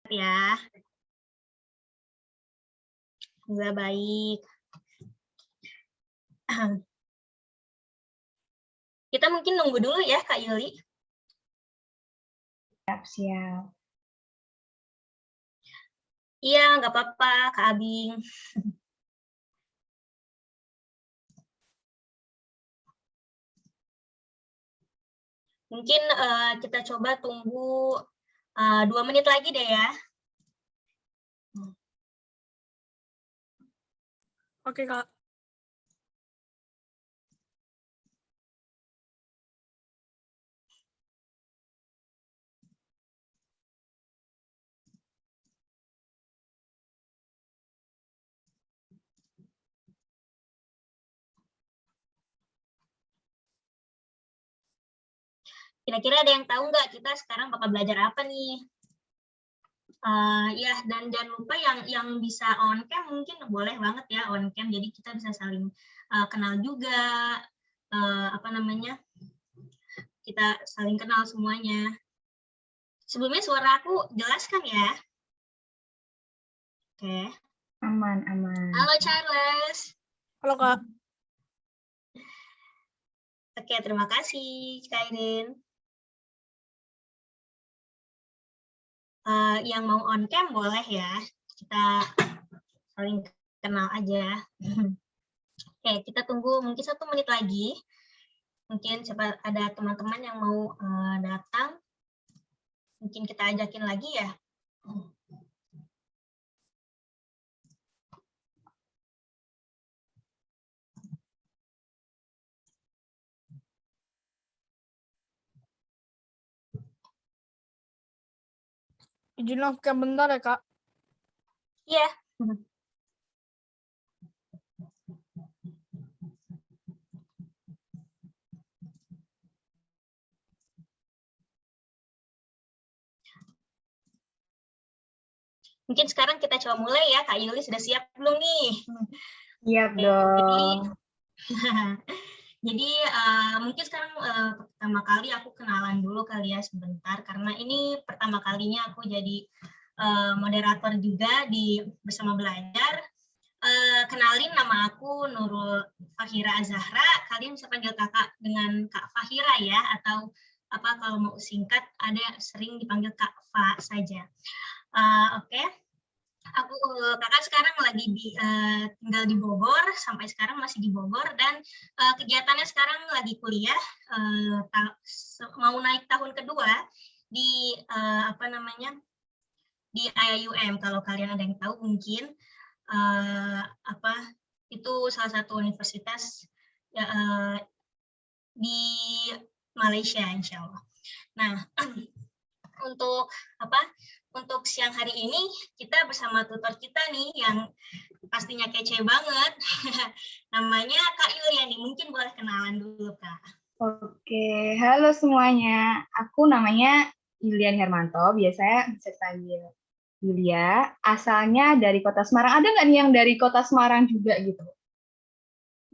Ya. Nggak baik. Kita mungkin nunggu dulu ya, Kak Yuli. Siap. Iya, nggak apa-apa, Kak Abing. Mungkin kita coba tunggu 2 menit lagi deh ya. Oke, Kak. Kira-kira ada yang tahu nggak kita sekarang bakal belajar apa nih? Ya, dan jangan lupa yang bisa on cam mungkin boleh banget ya on cam. Jadi kita bisa saling kenal juga, apa namanya? Kita saling kenal semuanya. Sebelumnya suara aku jelas kan ya? Oke. Aman. Halo Charles. Halo, Kak. Oke, terima kasih Kak Aiden. Yang mau on cam boleh ya, kita saling kenal aja. Oke, kita tunggu mungkin 1 menit lagi. Mungkin coba ada teman-teman yang mau datang, mungkin kita ajakin lagi ya. Izin off cam bentar ya, Kak. Iya. Oke. Mungkin sekarang kita coba mulai ya, Kak Yuli sudah siap belum nih? Siap Oke, dong. Jadi mungkin sekarang pertama kali aku kenalan dulu kali ya sebentar, karena ini pertama kalinya aku jadi moderator juga di Bersama Belajar. Kenalin, nama aku Nurul Fahira Azahra. Kalian bisa panggil kakak dengan Kak Fahira ya, atau apa kalau mau singkat ada sering dipanggil Kak Fa saja. Oke. Aku kakak sekarang lagi tinggal di Bogor, sampai sekarang masih di Bogor, dan kegiatannya sekarang lagi kuliah, mau naik tahun kedua di apa namanya, di IAIUM. Kalau kalian ada yang tahu mungkin apa itu salah satu universitas ya, di Malaysia, insya Allah. Nah, untuk siang hari ini kita bersama tutor kita nih yang pastinya kece banget. Namanya Kak Yuliani, mungkin boleh kenalan dulu, Kak. Oke, halo semuanya. Aku namanya Yulian Hermanto, biasanya bisa dipanggil Yulia. Asalnya dari Kota Semarang. Ada nggak nih yang dari Kota Semarang juga gitu?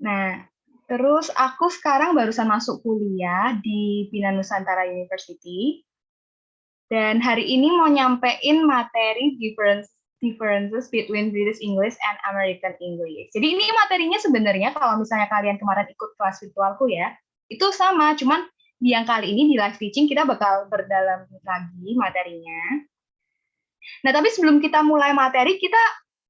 Nah, terus aku sekarang barusan masuk kuliah di Bina Nusantara University. Dan hari ini mau nyampein materi differences between British English and American English. Jadi ini materinya sebenarnya kalau misalnya kalian kemarin ikut kelas virtualku ya, itu sama, cuman di yang kali ini di live teaching kita bakal berdalam lagi materinya. Nah, tapi sebelum kita mulai materi, kita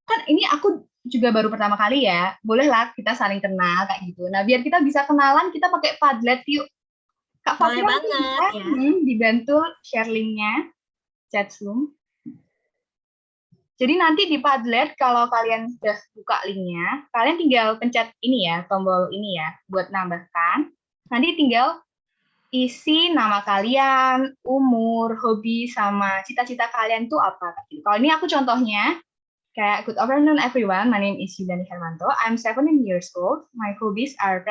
kan ini aku juga baru pertama kali ya, bolehlah kita saling kenal kayak gitu. Nah, biar kita bisa kenalan, kita pakai Padlet yuk. Kak Boleh Fatira banget bisa ya. dibantu share linknya, chat Zoom. Jadi nanti di Padlet kalau kalian sudah buka linknya, kalian tinggal pencet ini ya, tombol ini ya, buat nambahkan. Nanti tinggal isi nama kalian, umur, hobi, sama cita-cita kalian tuh apa. Kalau ini aku contohnya, kayak good afternoon everyone, my name is Yuliani Hermanto, I'm 17 years old, my hobbies are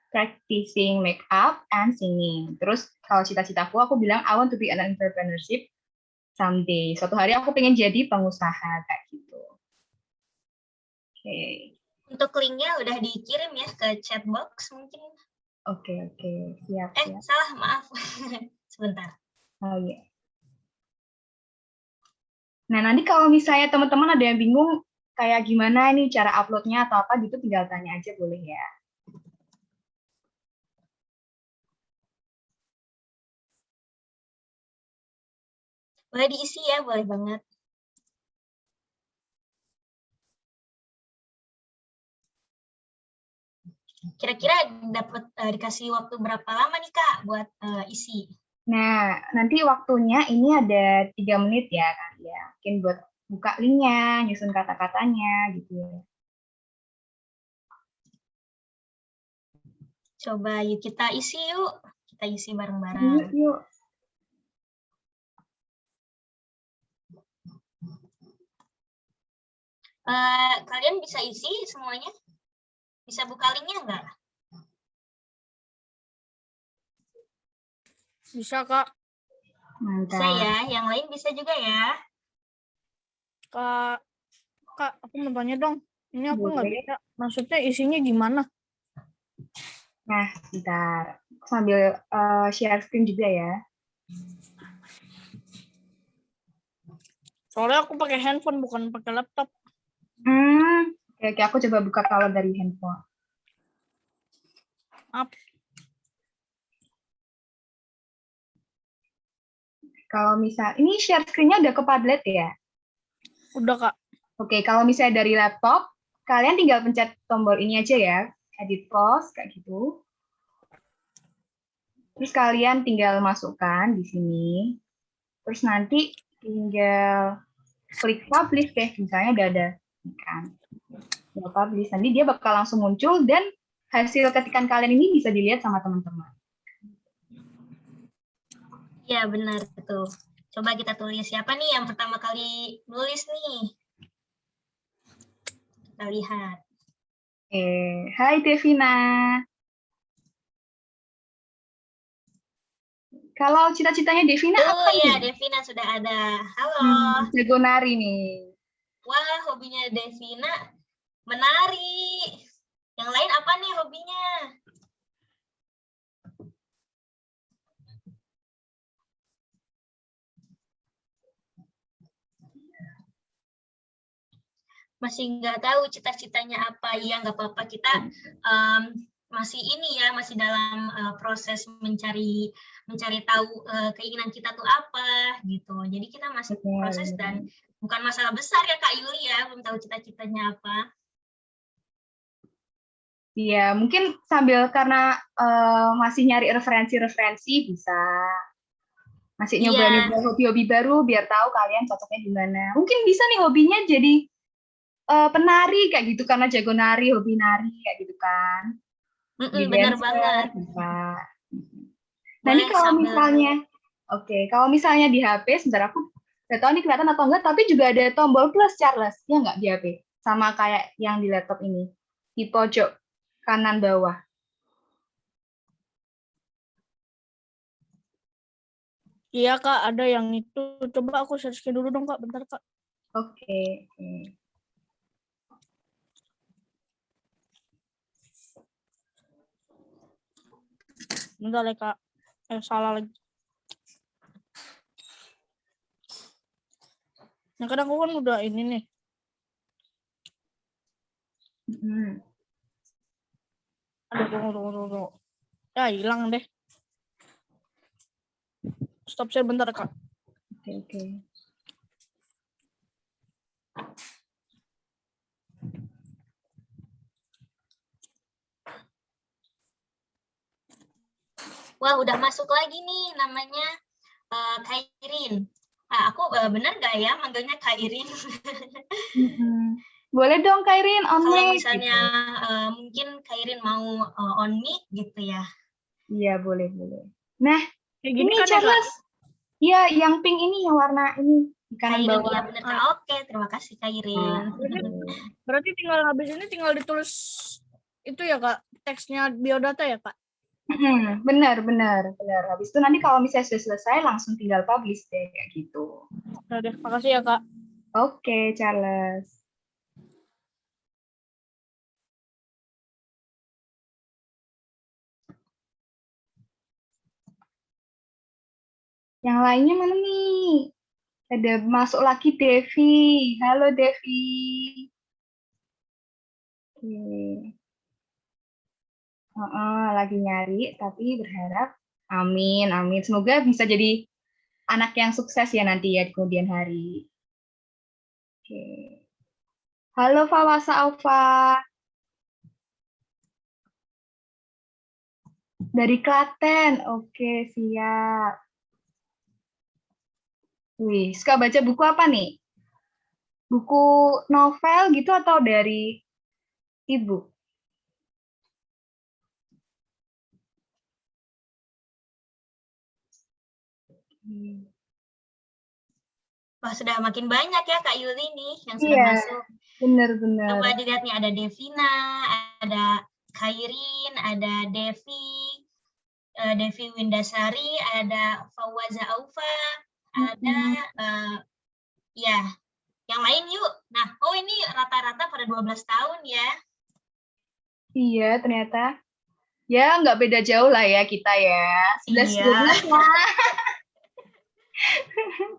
practicing makeup and singing. Terus kalau cita-citaku, aku bilang I want to be an entrepreneurship someday. Suatu hari aku pengen jadi pengusaha kayak gitu. Oke. Untuk linknya udah dikirim ya ke chat box mungkin. Oke, siap. Salah, maaf. Sebentar. Oh iya. Nah, nanti kalau misalnya teman-teman ada yang bingung kayak gimana nih cara uploadnya atau apa gitu, tinggal tanya aja boleh ya. Boleh diisi ya, boleh banget. Kira-kira dapat dikasih waktu berapa lama nih Kak buat isi? Nah, nanti waktunya ini ada 3 menit ya, Kak. Ya, mungkin buat buka linknya, nyusun kata-katanya gitu ya. Coba yuk kita isi yuk. Kita isi Yuk, bareng-bareng. yuk. Kalian bisa isi semuanya? Bisa buka linknya enggak? Bisa, Kak. Bisa Mantap. ya, yang lain bisa juga ya. Kak, aku mau tanya dong. Ini aku nggak Boleh. bisa. Maksudnya isinya gimana? Nah, bentar. Sambil share screen juga ya. Soalnya aku pakai handphone, bukan pakai laptop. Oke, aku coba buka kalau dari handphone. Maaf. Kalau misal, ini share screen-nya udah ke Padlet ya? Udah, Kak. Oke, kalau misalnya dari laptop, kalian tinggal pencet tombol ini aja ya, edit post, kayak gitu. Terus kalian tinggal masukkan di sini. Terus nanti tinggal klik publish deh, misalnya udah ada kan. Tinggal publish, nanti dia bakal langsung muncul dan hasil ketikan kalian ini bisa dilihat sama teman-teman. Iya benar tuh. Coba kita tulis siapa nih yang pertama kali nulis nih. Kita lihat. Hai Devina. Kalau cita-citanya Devina Tuh apa ya, nih? Devina sudah ada. Halo. Jago nari nih. Wah, hobinya Devina menari. Yang lain apa nih hobinya? Masih nggak tahu cita-citanya apa. Ya nggak apa-apa, kita masih ini ya, masih dalam proses mencari tahu keinginan kita tuh apa gitu. Jadi kita masih proses dan bukan masalah besar ya Kak Yuli ya, belum tahu cita-citanya apa. Iya, mungkin sambil karena masih nyari referensi-referensi bisa. Masih Iya, nyoba-nyoba hobi-hobi baru biar tahu kalian cocoknya di mana. Mungkin bisa nih hobinya jadi penari kayak gitu karena jago nari, hobi nari kayak gitu kan. Jadi benar dancer banget. bisa. Nah, ini Boleh kalau sambil misalnya kalau misalnya di HP, sebentar aku nggak tahu ini kelihatan atau enggak, tapi juga ada tombol plus Charles, ya nggak di HP? Sama kayak yang di laptop ini, di pojok kanan bawah. Iya, Kak. Ada yang itu. Coba aku search dulu dong, Kak. Bentar, Kak. Oke. Bentar ya, Kak. Salah lagi. Nah, kadang aku kan udah ini nih. Aduh, tunggu. Ya, hilang deh. Stop share bentar, Kak. Oke. wah udah masuk lagi nih namanya Kairin. Aku benar nggak ya manggilnya Kairin? Boleh dong Kairin on Kalau mic misalnya gitu. mungkin Kairin mau on mic gitu ya. Iya, boleh. Nah, Kayak gini ini kan ya, Kak? Charles. Iya, yang pink ini yang warna ini di kanan Kairin, bawah. iya benar Kak. Oke, terima kasih Kairin. Nah, Berarti tinggal habis ini tinggal ditulis itu ya, Kak? Teksnya biodata ya, Kak? benar. Habis itu nanti kalau misalnya sudah selesai langsung tinggal publish deh kayak gitu. Udah deh, makasih ya, Kak. Oke, Charles. Yang lainnya mana nih? Ada masuk lagi Devi. Halo Devi. Oke. Lagi nyari, tapi berharap amin, amin. Semoga bisa jadi anak yang sukses ya nanti ya di kemudian hari. Oke. Halo Fawasa Alfa. Dari Klaten. Oke, siap. Wih, suka baca buku apa nih? Buku novel gitu atau dari ibu? Wah, sudah makin banyak ya Kak Yuli nih yang sudah Iya, masuk. benar-benar. Coba dilihat nih, ada Devina, ada Khairin, ada Devi Windasari, ada Fawaza Aufa, ada ya, yang lain yuk. Nah, oh ini rata-rata pada 12 tahun ya. Iya, ternyata. Ya, nggak beda jauh lah ya kita ya. 11-12 Iya, lah.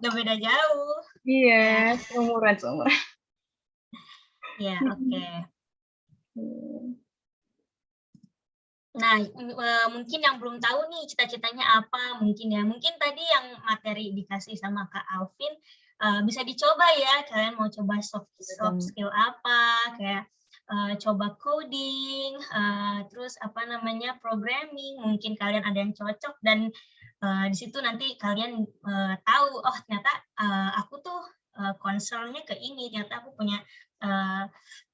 nggak beda jauh. Iya, Ya. seumuran. Ya, oke. Nah, mungkin yang belum tahu nih cita-citanya apa mungkin ya. Mungkin tadi yang materi dikasih sama Kak Alvin, bisa dicoba ya. Kalian mau coba soft skill apa, kayak coba coding, terus apa namanya programming. Mungkin kalian ada yang cocok dan di situ nanti kalian tahu, oh ternyata aku tuh concernnya ke ini, ternyata aku punya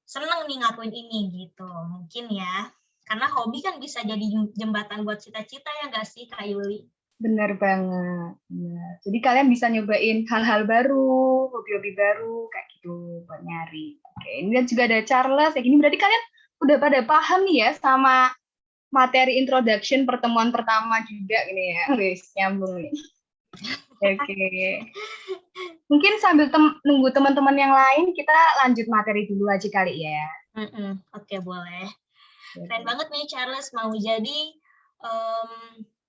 seneng nih ngakuin ini gitu. Mungkin ya. Karena hobi kan bisa jadi jembatan buat cita-cita ya nggak sih Kak Yuli? Benar banget. Ya. Jadi kalian bisa nyobain hal-hal baru, hobi-hobi baru, kayak gitu, buat nyari. Oke, ini kan juga ada Charles, kayak gini. Berarti kalian udah pada paham nih ya sama materi introduction pertemuan pertama juga ini ya. Wis, nyambung nih. Oke. Mungkin sambil nunggu teman-teman yang lain, kita lanjut materi dulu aja kali ya. Oke, boleh. Keren banget nih Charles mau jadi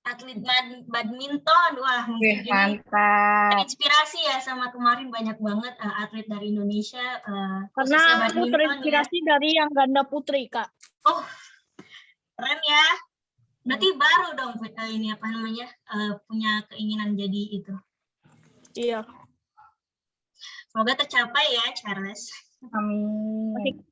atlet badminton. Wah, mungkin ini terinspirasi ya sama kemarin banyak banget atlet dari Indonesia. Karena aku terinspirasi dari yang ganda putri, Kak. Oh, keren ya. Berarti baru dong ini apa namanya punya keinginan jadi itu. Iya. Semoga tercapai ya Charles. Amin.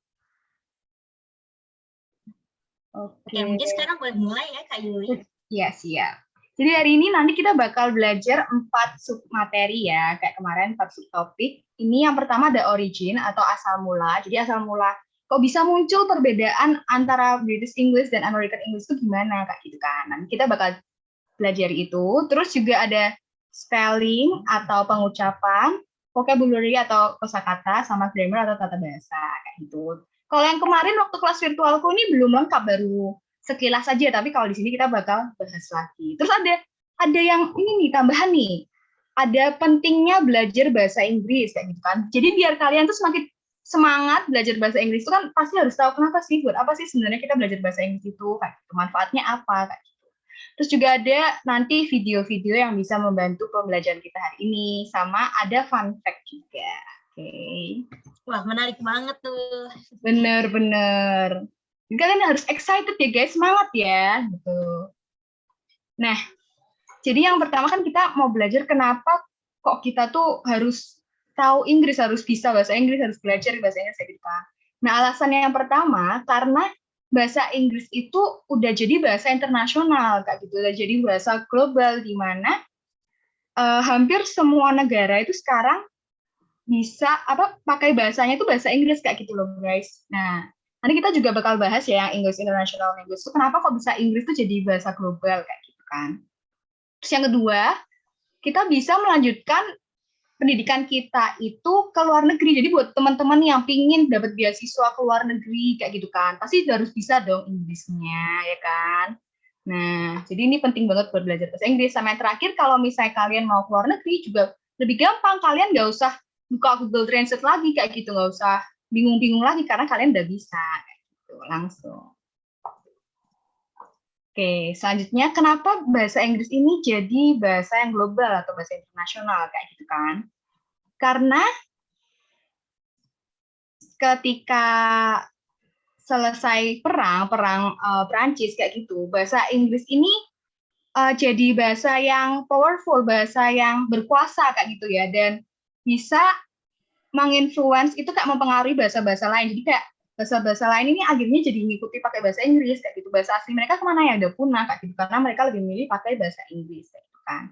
Oke, mungkin sekarang boleh mulai ya Kak Yuli. Iya, siap. Jadi hari ini nanti kita bakal belajar 4 submateri ya, kayak kemarin 4 subtopik. Ini yang pertama ada origin atau asal mula. Jadi asal mula, kok bisa muncul perbedaan antara British English dan American English itu gimana, Kak, gitu kan. Nanti kita bakal belajar itu. Terus juga ada spelling atau pengucapan, vocabulary atau kosakata, sama grammar atau tata bahasa, kayak gitu. Kalau yang kemarin waktu kelas virtualku ini belum lengkap, baru sekilas saja, tapi kalau di sini kita bakal bahas lagi. Terus ada yang ini nih, tambahan nih. Ada pentingnya belajar bahasa Inggris kayak gitu kan. Jadi biar kalian tuh semakin semangat belajar bahasa Inggris itu kan pasti harus tahu kenapa sih, buat apa sih sebenarnya kita belajar bahasa Inggris itu, kayak gitu. Manfaatnya apa kayak gitu. Terus juga ada nanti video-video yang bisa membantu pembelajaran kita hari ini, sama ada fun fact juga. Oke. Wah, menarik banget tuh. Bener-bener. Kalian harus excited ya guys, semangat ya. Gitu. Nah, jadi yang pertama kan kita mau belajar kenapa kok kita tuh harus tahu Inggris, harus bisa bahasa Inggris, harus belajar bahasa Inggris kayak gitu. Nah, alasannya yang pertama karena bahasa Inggris itu udah jadi bahasa internasional kayak gitu, udah jadi bahasa global di mana hampir semua negara itu sekarang bisa pakai bahasanya itu bahasa Inggris kayak gitu loh guys. Nah, nanti kita juga bakal bahas ya yang English International Language itu kenapa kok bisa Inggris itu jadi bahasa global kayak gitu kan. Terus yang kedua, kita bisa melanjutkan pendidikan kita itu ke luar negeri. Jadi buat teman-teman yang pingin dapat beasiswa ke luar negeri kayak gitu kan, pasti harus bisa dong Inggrisnya ya kan. Nah, jadi ini penting banget buat belajar bahasa Inggris. Sama yang terakhir, kalau misalnya kalian mau ke luar negeri juga lebih gampang, kalian nggak usah buka Google Translate lagi kayak gitu, nggak usah bingung-bingung lagi karena kalian udah bisa kayak gitu langsung. Oke, selanjutnya kenapa bahasa Inggris ini jadi bahasa yang global atau bahasa internasional kayak gitu kan? Karena ketika selesai perang Prancis kayak gitu, bahasa Inggris ini jadi bahasa yang powerful, bahasa yang berkuasa kayak gitu ya, dan bisa menginfluence itu kayak mempengaruhi bahasa-bahasa lain. Jadi kayak bahasa-bahasa lain ini akhirnya jadi ngikuti pakai bahasa Inggris kayak gitu. Bahasa asli mereka kemana ya, udah punah kayak gitu, karena mereka lebih milih pakai bahasa Inggris kayak gitu kan.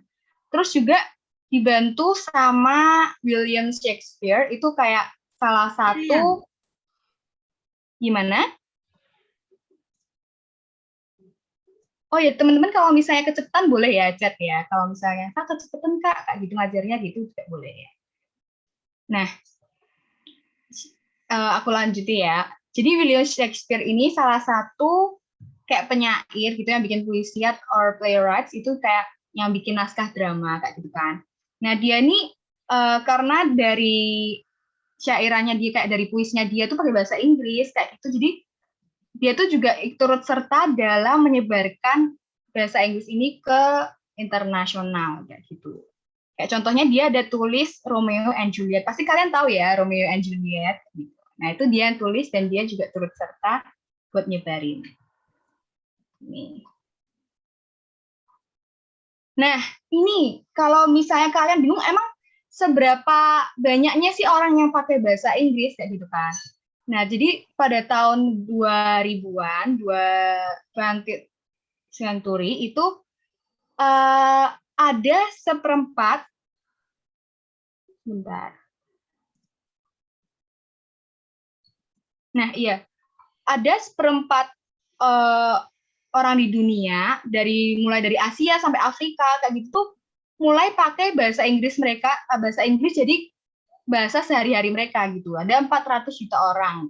Terus juga dibantu sama William Shakespeare, itu kayak salah satu gimana? Oh ya, teman-teman kalau misalnya kecepatan boleh ya chat ya. Kalau misalnya Kak kecepatan Kak, kayak gitu ngajarnya gitu juga boleh ya. Nah, aku lanjutin ya. Jadi William Shakespeare ini salah satu kayak penyair gitu yang bikin puisi or playwrights, itu kayak yang bikin naskah drama kayak gitu kan. Nah, dia ini karena dari syairannya dia, kayak dari puisinya dia tuh pakai bahasa Inggris kayak gitu. Jadi dia tuh juga turut serta dalam menyebarkan bahasa Inggris ini ke internasional kayak gitu. Kayak contohnya dia ada tulis Romeo and Juliet. Pasti kalian tahu ya Romeo and Juliet gitu. Nah, itu dia yang tulis dan dia juga turut serta buat nyebarin. Nih. Nah, ini kalau misalnya kalian bingung, emang seberapa banyaknya sih orang yang pakai bahasa Inggris kayak gitu kan? Nah, jadi pada tahun 2000-an, 20th century itu ada seperempat, bentar. Nah, iya, ada seperempat orang di dunia, mulai dari Asia sampai Afrika kayak gitu, mulai pakai bahasa Inggris mereka, bahasa Inggris jadi bahasa sehari-hari mereka gitu. Ada 400 juta orang.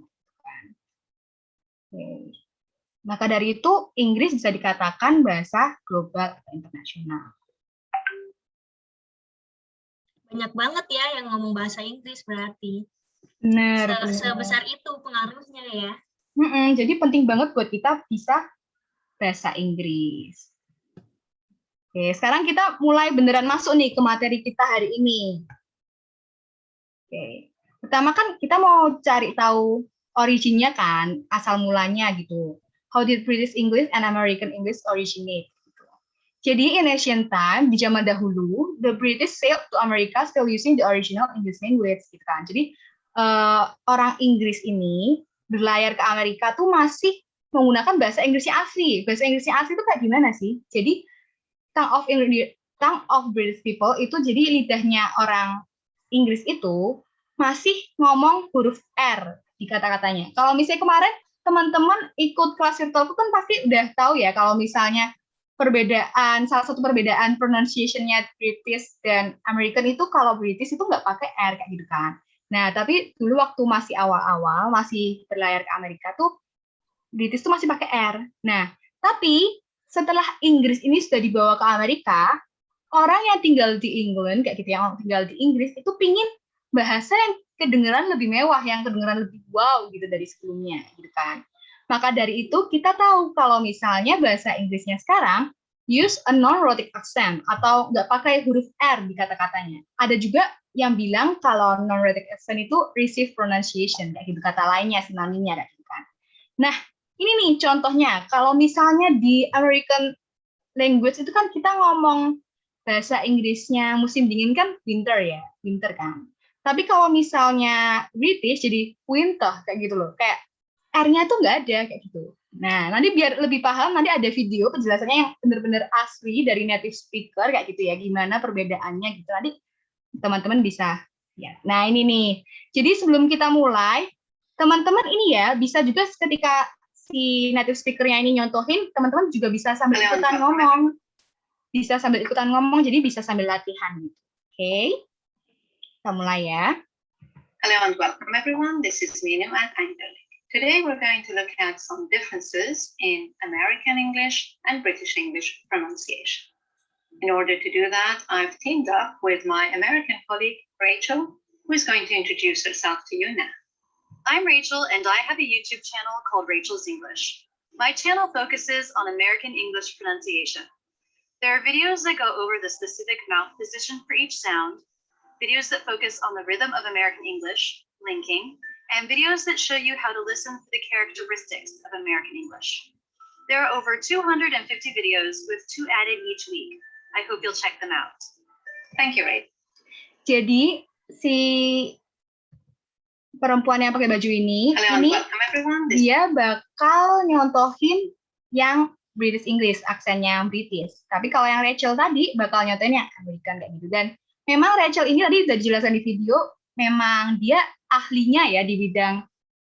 Maka dari itu Inggris bisa dikatakan bahasa global atau internasional. Banyak banget ya yang ngomong bahasa Inggris berarti. Benar. Sebesar itu pengaruhnya ya. Jadi penting banget buat kita bisa bahasa Inggris. Oke, sekarang kita mulai beneran masuk nih ke materi kita hari ini. Oke. Pertama kan kita mau cari tahu originnya kan, asal mulanya gitu. How did British English and American English originate? Jadi in ancient time, di zaman dahulu, the British sailed to America still using the original English language gitu kan. Jadi orang Inggris ini berlayar ke Amerika tuh masih menggunakan bahasa Inggrisnya asli. Bahasa Inggrisnya asli itu kayak gimana sih? Jadi tongue of British people itu, jadi lidahnya orang Inggris itu masih ngomong huruf R di kata-katanya. Kalau misalnya kemarin teman-teman ikut kelas virtual kan pasti udah tahu ya kalau misalnya salah satu perbedaan pronunciation-nya British dan American itu, kalau British itu nggak pakai R kayak gitu kan. Nah, tapi dulu waktu masih awal-awal, masih berlayar ke Amerika tuh, British tuh masih pakai R. Nah, tapi setelah Inggris ini sudah dibawa ke Amerika, orang yang tinggal di England, kayak gitu, yang tinggal di Inggris, itu pingin bahasa yang kedengeran lebih mewah, yang kedengeran lebih wow gitu dari sebelumnya, gitu kan. Maka dari itu kita tahu kalau misalnya bahasa Inggrisnya sekarang use a non-rhotic accent atau nggak pakai huruf R di kata-katanya. Ada juga yang bilang kalau non-rhotic accent itu receive pronunciation, kayak gitu kata lainnya, sinonimnya kayak gitu kan. Nah, ini nih contohnya, kalau misalnya di American language itu kan kita ngomong bahasa Inggrisnya musim dingin kan winter ya, winter kan. Tapi kalau misalnya British jadi winter kayak gitu loh, kayak R-nya tuh nggak ada kayak gitu. Nah, nanti biar lebih paham, nanti ada video penjelasannya yang benar-benar asli dari native speaker kayak gitu ya, gimana perbedaannya gitu. Nanti teman-teman bisa ya. Nah, ini nih. Jadi sebelum kita mulai, teman-teman ini ya bisa juga ketika si native speaker-nya ini nyontohin, teman-teman juga bisa sambil ikutan ngomong. Bisa sambil ikutan ngomong, jadi bisa sambil latihan. Oke, kita mulai ya. Hello and welcome everyone, this is Minu and Angelique. Today we're going to look at some differences in American English and British English pronunciation. In order to do that, I've teamed up with my American colleague, Rachel, who is going to introduce herself to you now. I'm Rachel, and I have a YouTube channel called Rachel's English. My channel focuses on American English pronunciation. There are videos that go over the specific mouth position for each sound, videos that focus on the rhythm of American English, linking, and videos that show you how to listen to the characteristics of American English. There are over 250 videos with 2 added each week. I hope you'll check them out. Thank you, Ray. Jadi si perempuan yang pakai baju ini Welcome everyone. dia bakal nyontohin yang British English, aksennya British. Tapi kalau yang Rachel tadi bakal nyontohin yang American kayak gitu. Dan memang Rachel ini tadi udah dijelaskan di video, memang dia ahlinya ya di bidang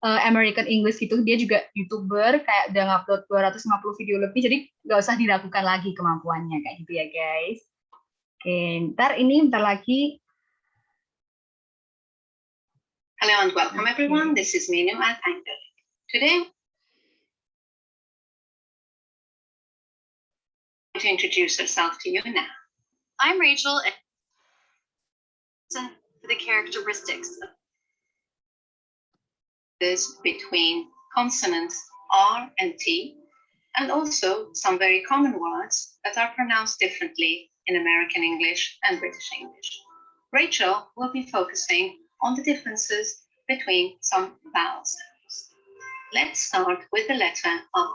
American English gitu. Dia juga YouTuber, kayak udah ngupload 250 video lebih, jadi nggak usah diragukan lagi kemampuannya kayak gitu ya guys. Oke, bentar lagi. Hello and welcome everyone. This is Minu at Anchor. Today, I'm going to introduce herself to you now. I'm Rachel, and listen to the characteristics of this between consonants R and T, and also some very common words that are pronounced differently in American English and British English. Rachel will be focusing on the differences between some vowel sounds. Let's start with the letter R.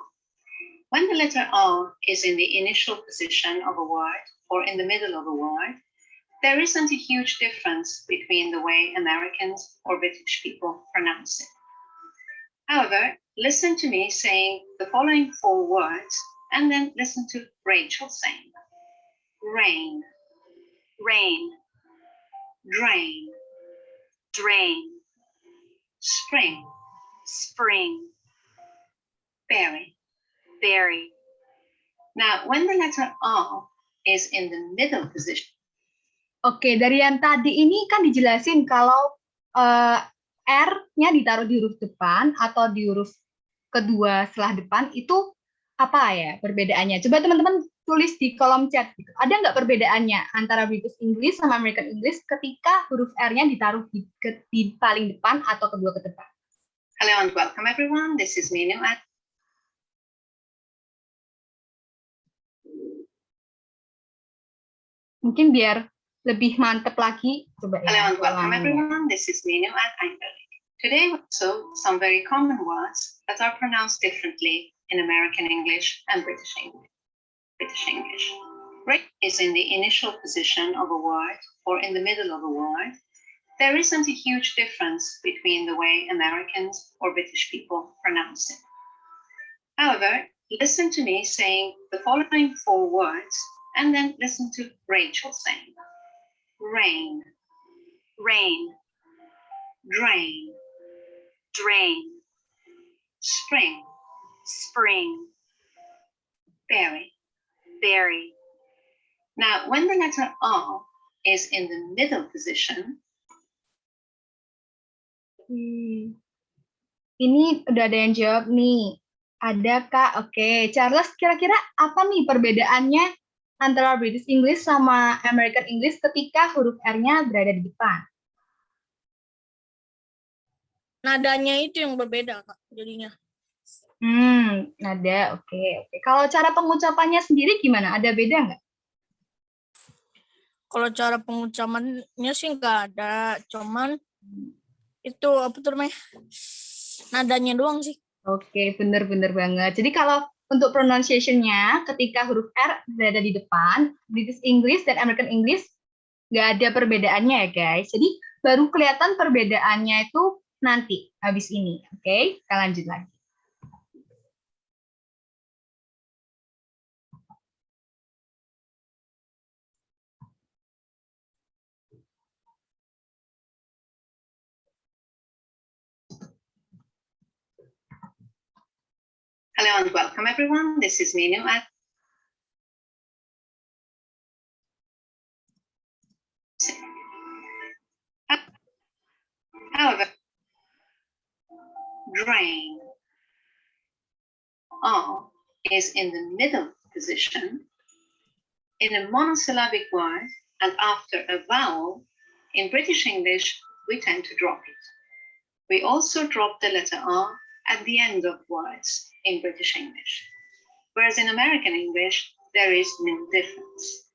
When the letter R is in the initial position of a word or in the middle of a word, there isn't a huge difference between the way Americans or British people pronounce it. However, listen to me saying the following 4 words and then listen to Rachel saying them. Rain, rain, drain, drain, spring, spring, berry, berry. Now, when the letter R is in the middle position. Oke, dari yang tadi ini kan dijelasin kalau R-nya ditaruh di huruf depan atau di huruf kedua setelah depan, itu apa ya perbedaannya? Coba teman-teman tulis di kolom chat. Gitu. Ada nggak perbedaannya antara British English sama American English ketika huruf R-nya ditaruh di paling depan atau kedua ke depan? Hello and welcome everyone. This is Minu at Mungkin biar lebih mantep lagi. Coba Hello ya, and welcome everyone. This is Minu at Anchor. Today, also some very common words that are pronounced differently in American English and British English. Right is in the initial position of a word or in the middle of a word. There isn't a huge difference between the way Americans or British people pronounce it. However, listen to me saying the following 4 words and then listen to Rachel saying them. Rain, rain, drain, drain, spring, spring, berry, berry. Now, when the letter R is in the middle position. Ini udah ada yang jawab nih. Ada Kak, oke. Charles, kira-kira apa nih perbedaannya antara British English sama American English ketika huruf R-nya berada di depan? Nadanya itu yang berbeda, Kak, jadinya. Nada, oke. Kalau cara pengucapannya sendiri gimana? Ada beda nggak? Kalau cara pengucapannya sih nggak ada, cuman itu apa tuh namanya? Nadanya doang sih. Oke, bener banget. Jadi kalau untuk pronunciation-nya, ketika huruf R berada di depan, British English dan American English nggak ada perbedaannya ya guys. Jadi baru kelihatan perbedaannya itu nanti, habis ini. Oke, kita lanjut lagi. Hello and welcome everyone. This is Minu at However, drain R is in the middle position in a monosyllabic word and after a vowel. In British English, we tend to drop it. We also drop the letter R at the end of words in British English, whereas in American English, there is no difference.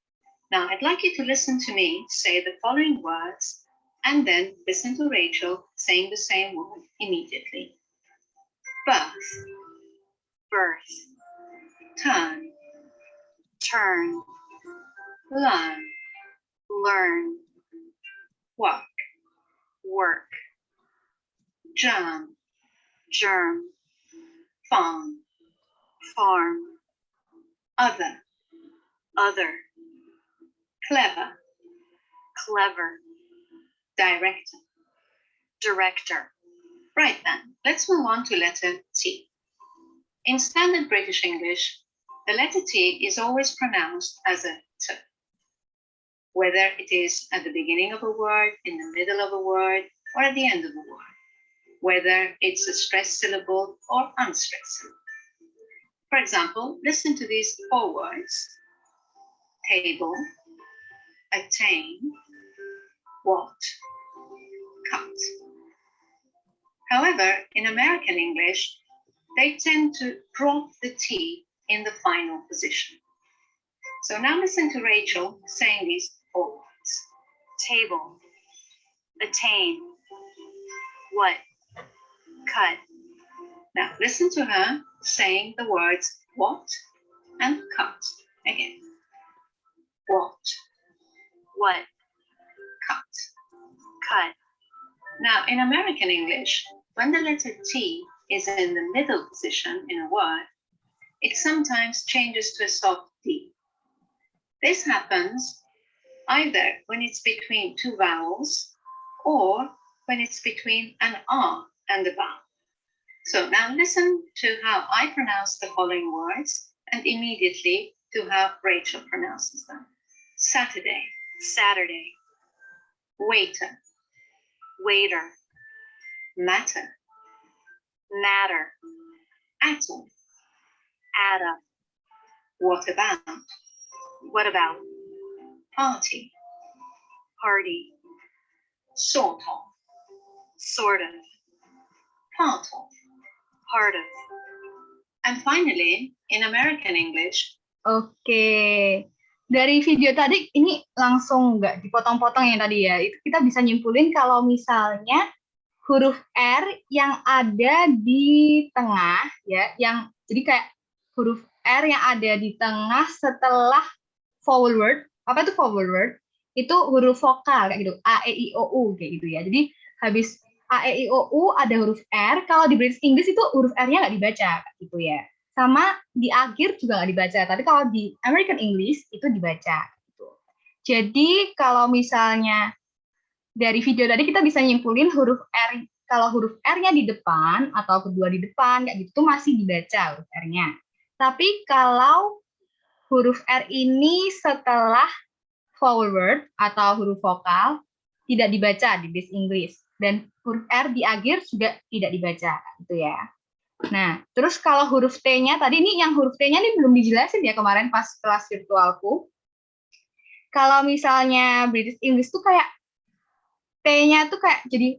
Now, I'd like you to listen to me say the following words and then listen to Rachel saying the same word immediately. Birth, birth, turn, turn, learn, learn, work, work, germ, germ, farm, farm, other, other, clever, clever, director. director. Right then, let's move on to letter T. In standard British English, the letter T is always pronounced as a T. Whether it is at the beginning of a word, in the middle of a word, or at the end of a word. Whether it's a stressed syllable or unstressed syllable. For example, listen to these 4 words. Table, attain, what, cut. However, in American English, they tend to drop the T in the final position. So now listen to Rachel saying these 4 words. Table, attain, what, cut, Now listen to her saying the words what and cut again. What, what, cut. cut, Now in American English, when the letter T is in the middle position in a word, it sometimes changes to a soft D. This happens either when it's between 2 vowels or when it's between an R and a vowel. So now listen to how I pronounce the following words and immediately to how Rachel pronounces them. Saturday, Saturday, waiter, waiter, matter, matter, atom, atom, what about, what about, party, party, sort of, sort of, part of. part of. And finally, in American English, Oke. Dari video tadi ini langsung nggak dipotong-potong yang tadi ya. Itu kita bisa nyimpulin kalau misalnya huruf R yang ada di tengah ya, yang jadi kayak huruf R yang ada di tengah setelah vowel word. Apa itu vowel word? Itu huruf vokal kayak gitu. A, E, I, O, U kayak gitu ya. Jadi habis A, E, I, O, U ada huruf R. Kalau di British English itu huruf R-nya nggak dibaca gitu ya. Sama di akhir juga nggak dibaca, tapi kalau di American English itu dibaca. Gitu. Jadi kalau misalnya dari video tadi kita bisa nyimpulin huruf R, kalau huruf R-nya di depan atau kedua di depan, kayak gitu masih dibaca huruf R-nya. Tapi kalau huruf R ini setelah vowel word atau huruf vokal, tidak dibaca di British English. Dan huruf R di akhir juga tidak dibaca, gitu ya. Nah, terus kalau huruf T-nya, tadi ini yang huruf T-nya ini belum dijelasin ya kemarin pas kelas virtualku. Kalau misalnya British English tuh kayak T-nya tuh kayak jadi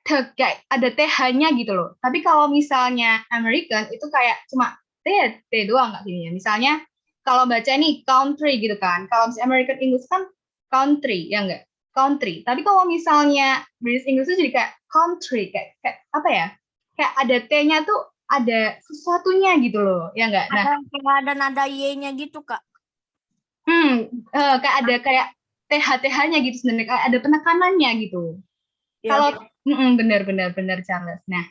kayak ada TH-nya gitu loh. Tapi kalau misalnya American itu kayak cuma T doang nggak gini ya. Misalnya kalau baca nih country gitu kan. Kalau misalnya American English kan country, ya enggak? Country. Tapi kalau misalnya British English itu jadi kayak country, kayak apa ya? Kayak ada T-nya tuh ada sesuatunya gitu loh, ya enggak? Nah, Ada nada Y-nya gitu, Kak. kayak ada kayak TH-TH-nya gitu sebenarnya, kayak ada penekanannya gitu. Ya, Kalau benar Charles. Nah,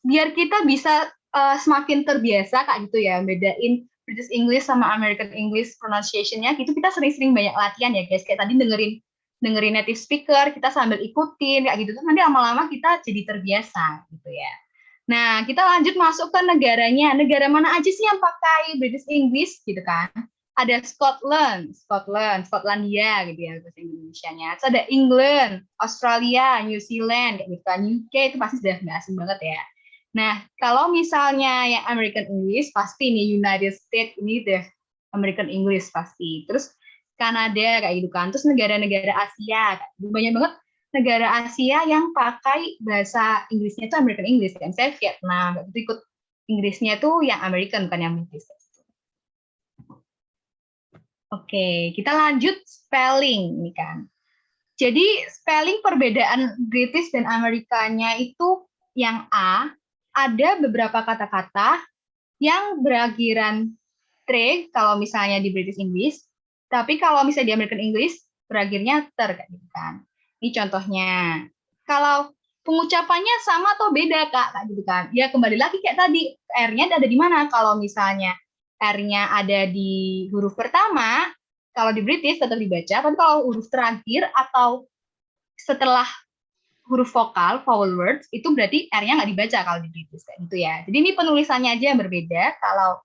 biar kita bisa semakin terbiasa kayak gitu ya, bedain British English sama American English pronunciation-nya, gitu kita sering-sering banyak latihan ya guys. Kayak tadi dengerin native speaker, kita sambil ikutin kayak gitu, nanti lama-lama kita jadi terbiasa gitu ya. Nah, kita lanjut masuk ke negaranya. Negara mana aja sih yang pakai British English gitu kan? Ada Skotlandia gitu ya bahasa Indonesianya. Terus ada England, Australia, New Zealand kayak gitu kan. UK itu pasti sudah nggak asing banget ya. Nah, kalau misalnya yang American English pasti nih United States ini deh American English pasti. Terus Kanada kayak gitu kan. Terus negara-negara Asia, banyak banget negara Asia yang pakai bahasa Inggrisnya itu American English kan. Saya Vietnam, itu ikut Inggrisnya tuh yang American bukan yang British. Oke, kita lanjut spelling nih kan. Jadi spelling perbedaan British dan Amerikanya itu yang A, ada beberapa kata-kata yang berakhiran tre kalau misalnya di British English, tapi kalau misalnya di American English berakhirnya ter kayak gitu kan. Ini contohnya. Kalau pengucapannya sama atau beda Kak, kayak gitu kan. Ya kembali lagi kayak tadi, R-nya ada di mana? Kalau misalnya R-nya ada di huruf pertama, kalau di British tetap dibaca, tapi kalau huruf terakhir atau setelah huruf vokal, vowel words, itu berarti R-nya nggak dibaca kalau di British, kayak gitu ya. Jadi ini penulisannya aja yang berbeda, kalau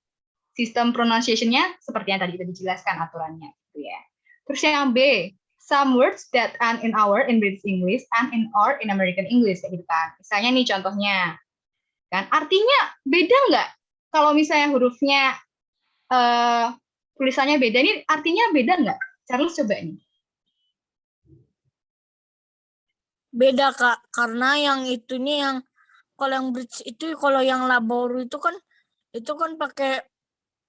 sistem pronunciation-nya seperti yang tadi kita dijelaskan aturannya, gitu ya. Terus yang B, some words that end in our in British English and in or in American English, kayak gitu kan. Misalnya nih contohnya, kan artinya beda nggak? Kalau misalnya hurufnya tulisannya beda, ini artinya beda nggak? Charles coba nih. Beda Kak, karena yang itunya yang kalau yang British itu kalau yang labor itu kan pakai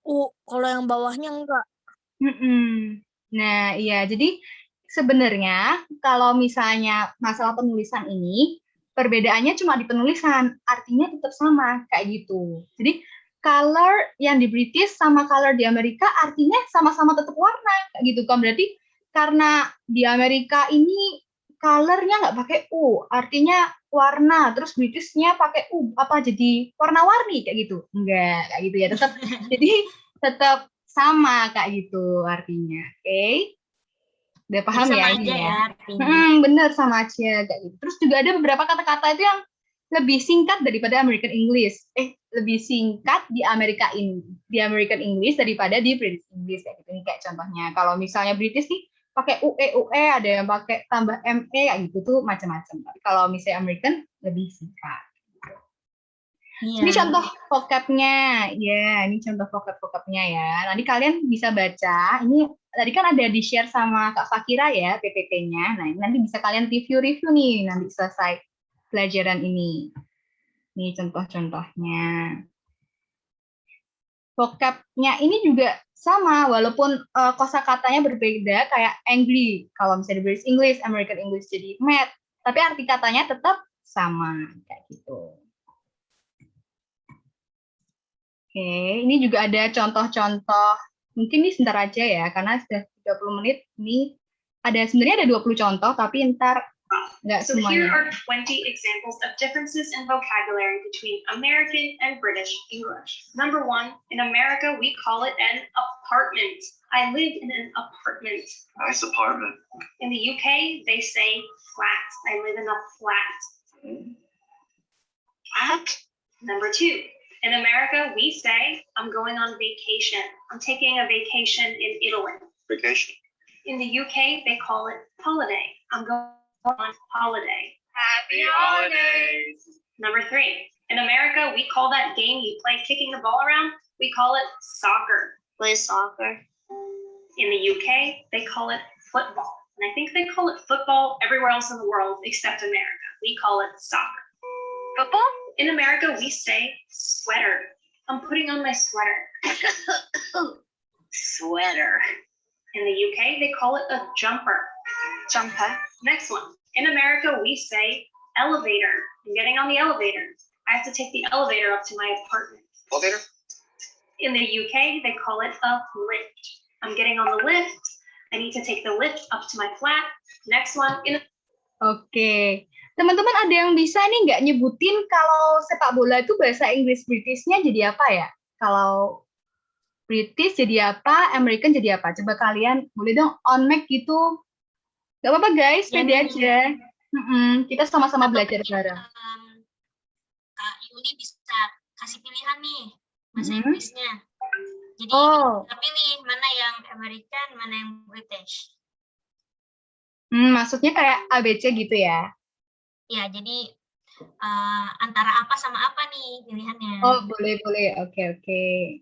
U, kalau yang bawahnya enggak. Nah, iya. Jadi sebenarnya kalau misalnya masalah penulisan ini, perbedaannya cuma di penulisan, artinya tetap sama kayak gitu. Jadi color yang di British sama color di Amerika artinya sama-sama tetap warna kayak gitu kan. Berarti karena di Amerika ini colornya nggak pakai U, artinya warna, terus Britishnya pakai U, apa jadi warna-warni kayak gitu? Enggak, kayak gitu ya. Tetap jadi tetap sama kayak gitu artinya. Oke. Udah Jadi paham sama ya aja ini ya ya? artinya. Bener sama aja kayak gitu. Terus juga ada beberapa kata-kata itu yang lebih singkat daripada American English. Lebih singkat di American English daripada di British English kayak gitu. Ini kayak contohnya. Kalau misalnya British nih pakai UE, ada yang pakai tambah ME kayak gitu tuh macam-macam. Tapi kalau misalnya American lebih singkat. Ini Iya. contoh vocabnya, ya. Ini contoh vocabnya ya. Nanti kalian bisa baca. Ini tadi kan ada di share sama Kak Fakira ya PPT-nya. Nah, ini nanti bisa kalian review nih nanti selesai pelajaran ini. Ini contoh-contohnya. Vocabnya ini juga sama, walaupun kosakatanya berbeda, kayak angry. Kalau misalnya di British English, American English jadi mad. Tapi arti katanya tetap sama, kayak gitu. Oke, ini juga ada contoh-contoh. Mungkin ini sebentar aja ya, karena sudah 30 menit. Ini sebenarnya ada 20 contoh, tapi ntar nggak So here semuanya. are 20 examples of differences in vocabulary between American and British English. Number 1, in America, we call it an apartment. I live in an apartment. Nice apartment. In the UK, they say flat. I live in a flat. What? Number 2, in America, we say, I'm going on vacation. I'm taking a vacation in Italy. Vacation. In the UK, they call it holiday. I'm going on holiday. Happy holidays. Number 3, in America, we call that game you play kicking the ball around, we call it soccer. Play soccer. In the UK, they call it football. And I think they call it football everywhere else in the world except America. We call it soccer. Football? In America, we say sweater. I'm putting on my sweater. Sweater. In the UK, they call it a jumper. Jumper. Next one. In America, we say elevator. I'm getting on the elevator. I have to take the elevator up to my apartment. Elevator. In the UK, they call it a lift. I'm getting on the lift. I need to take the lift up to my flat. Next one. Oke. Teman-teman ada yang bisa nih nggak nyebutin kalau sepak bola itu bahasa Inggris Britishnya jadi apa ya? Kalau British jadi apa, American jadi apa? Coba kalian boleh dong on mic gitu. Gak apa-apa guys, pede aja. Kita sama-sama belajar bareng. Kak Yuli bisa kasih pilihan nih bahasa Inggrisnya. Jadi kita pilih mana yang American, mana yang British. Maksudnya kayak ABC gitu ya? Ya, jadi antara apa sama apa nih pilihannya. Oh, boleh. Oke.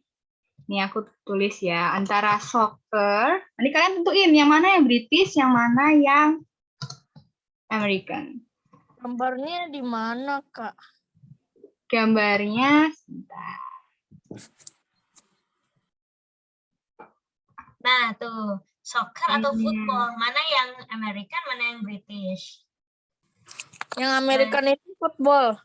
Ini aku tulis ya, antara soccer. Nanti kalian tentuin yang mana yang British, yang mana yang American. Gambarnya di mana, Kak? Gambarnya, sebentar. Nah, tuh, soccer atau Hmm. football, mana yang American, mana yang British? Yang American itu football.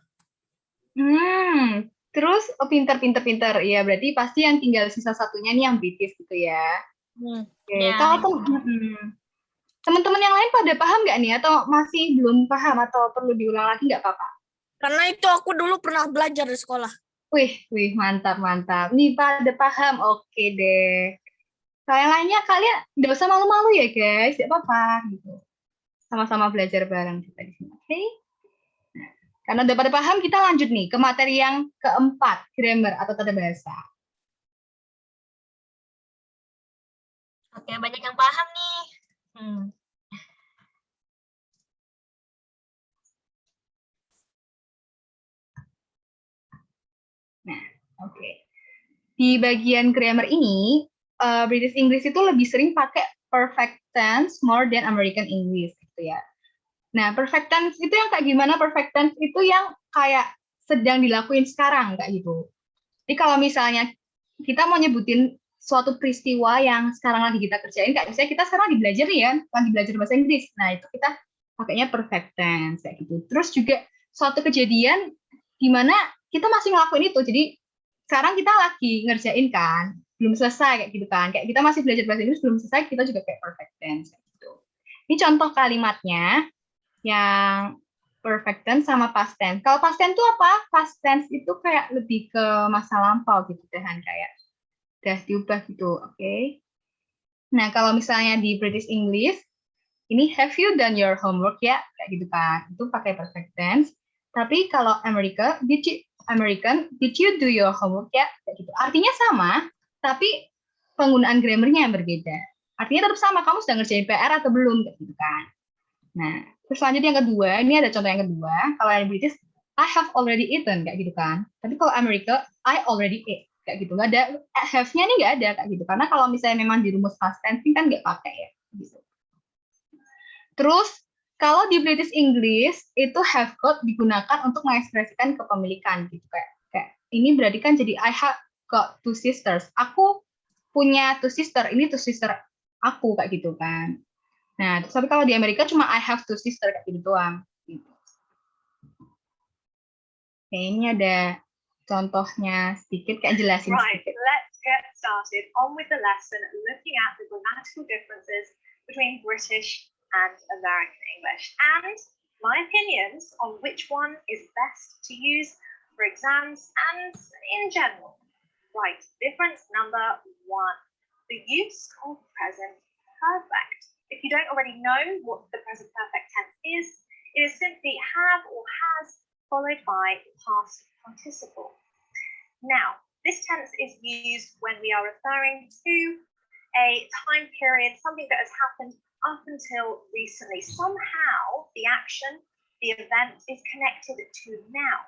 Terus pinter. Ya berarti pasti yang tinggal sisa satunya nih yang British gitu ya. Oke. Ya, Kalau teman-teman yang lain pada paham nggak nih atau masih belum paham atau perlu diulang lagi nggak apa-apa? Karena itu aku dulu pernah belajar di sekolah. Wih, mantap. Nih pada paham, oke deh. Kalau yang lainnya kalian nggak usah malu-malu ya guys, nggak apa-apa gitu. Sama-sama belajar bareng kita di sini, oke? Nah, karena udah pada paham, kita lanjut nih ke materi yang keempat, grammar atau tata bahasa. Oke, banyak yang paham nih. Nah, oke. Di bagian grammar ini, British English itu lebih sering pakai perfect tense more than American English gitu ya. Nah, perfect tense itu yang kayak gimana? Perfect tense itu yang kayak sedang dilakuin sekarang kayak gitu. Jadi kalau misalnya kita mau nyebutin suatu peristiwa yang sekarang lagi kita kerjain, kayak misalnya kita sekarang lagi belajar nih ya, lagi belajar bahasa Inggris. Nah, itu kita pakainya perfect tense kayak gitu. Terus juga suatu kejadian di mana kita masih ngelakuin itu. Jadi sekarang kita lagi ngerjain kan, belum selesai kayak gitu kan. Kayak kita masih belajar bahasa Inggris belum selesai, kita juga kayak perfect tense kayak gitu. Ini contoh kalimatnya yang perfect tense sama past tense. Kalau past tense itu apa? Past tense itu kayak lebih ke masa lampau gitu kan, kayak udah diubah gitu, oke? Nah, kalau misalnya di British English, ini have you done your homework ya? Kayak gitu kan. Itu pakai perfect tense. Tapi kalau American, did you do your homework ya? Kayak gitu. Artinya sama, tapi penggunaan grammarnya yang berbeda. Artinya tetap sama, kamu sudah ngerjain PR atau belum? Kayak gitu kan. Nah, terus selanjutnya yang kedua, ini ada contoh yang kedua. Kalau yang British, I have already eaten, kayak gitu kan. Tapi kalau Amerika, I already ate, kayak gitu. Nggak ada, have-nya ini nggak ada, kayak gitu. Karena kalau misalnya memang di rumus past tense, kan nggak pakai ya. Gitu. Terus, kalau di British English, itu have got digunakan untuk mengekspresikan kepemilikan, gitu. Kayak ini berarti kan jadi I have got two sisters. Aku punya two sister, ini two sister aku, kayak gitu kan. Nah, tapi kalau di Amerika cuma I have two sister kayak gitu doang. Gitu. Oke, ini ada contohnya sedikit, kayak jelasin Right, sedikit. let's get started on with the lesson looking at the grammatical differences between British and American English and my opinions on which one is best to use for exams and in general. Right, difference number 1, the use of present perfect. If you don't already know what the present perfect tense is, it is simply have or has followed by past participle. Now, this tense is used when we are referring to a time period, something that has happened up until recently. Somehow, the action, the event is connected to now.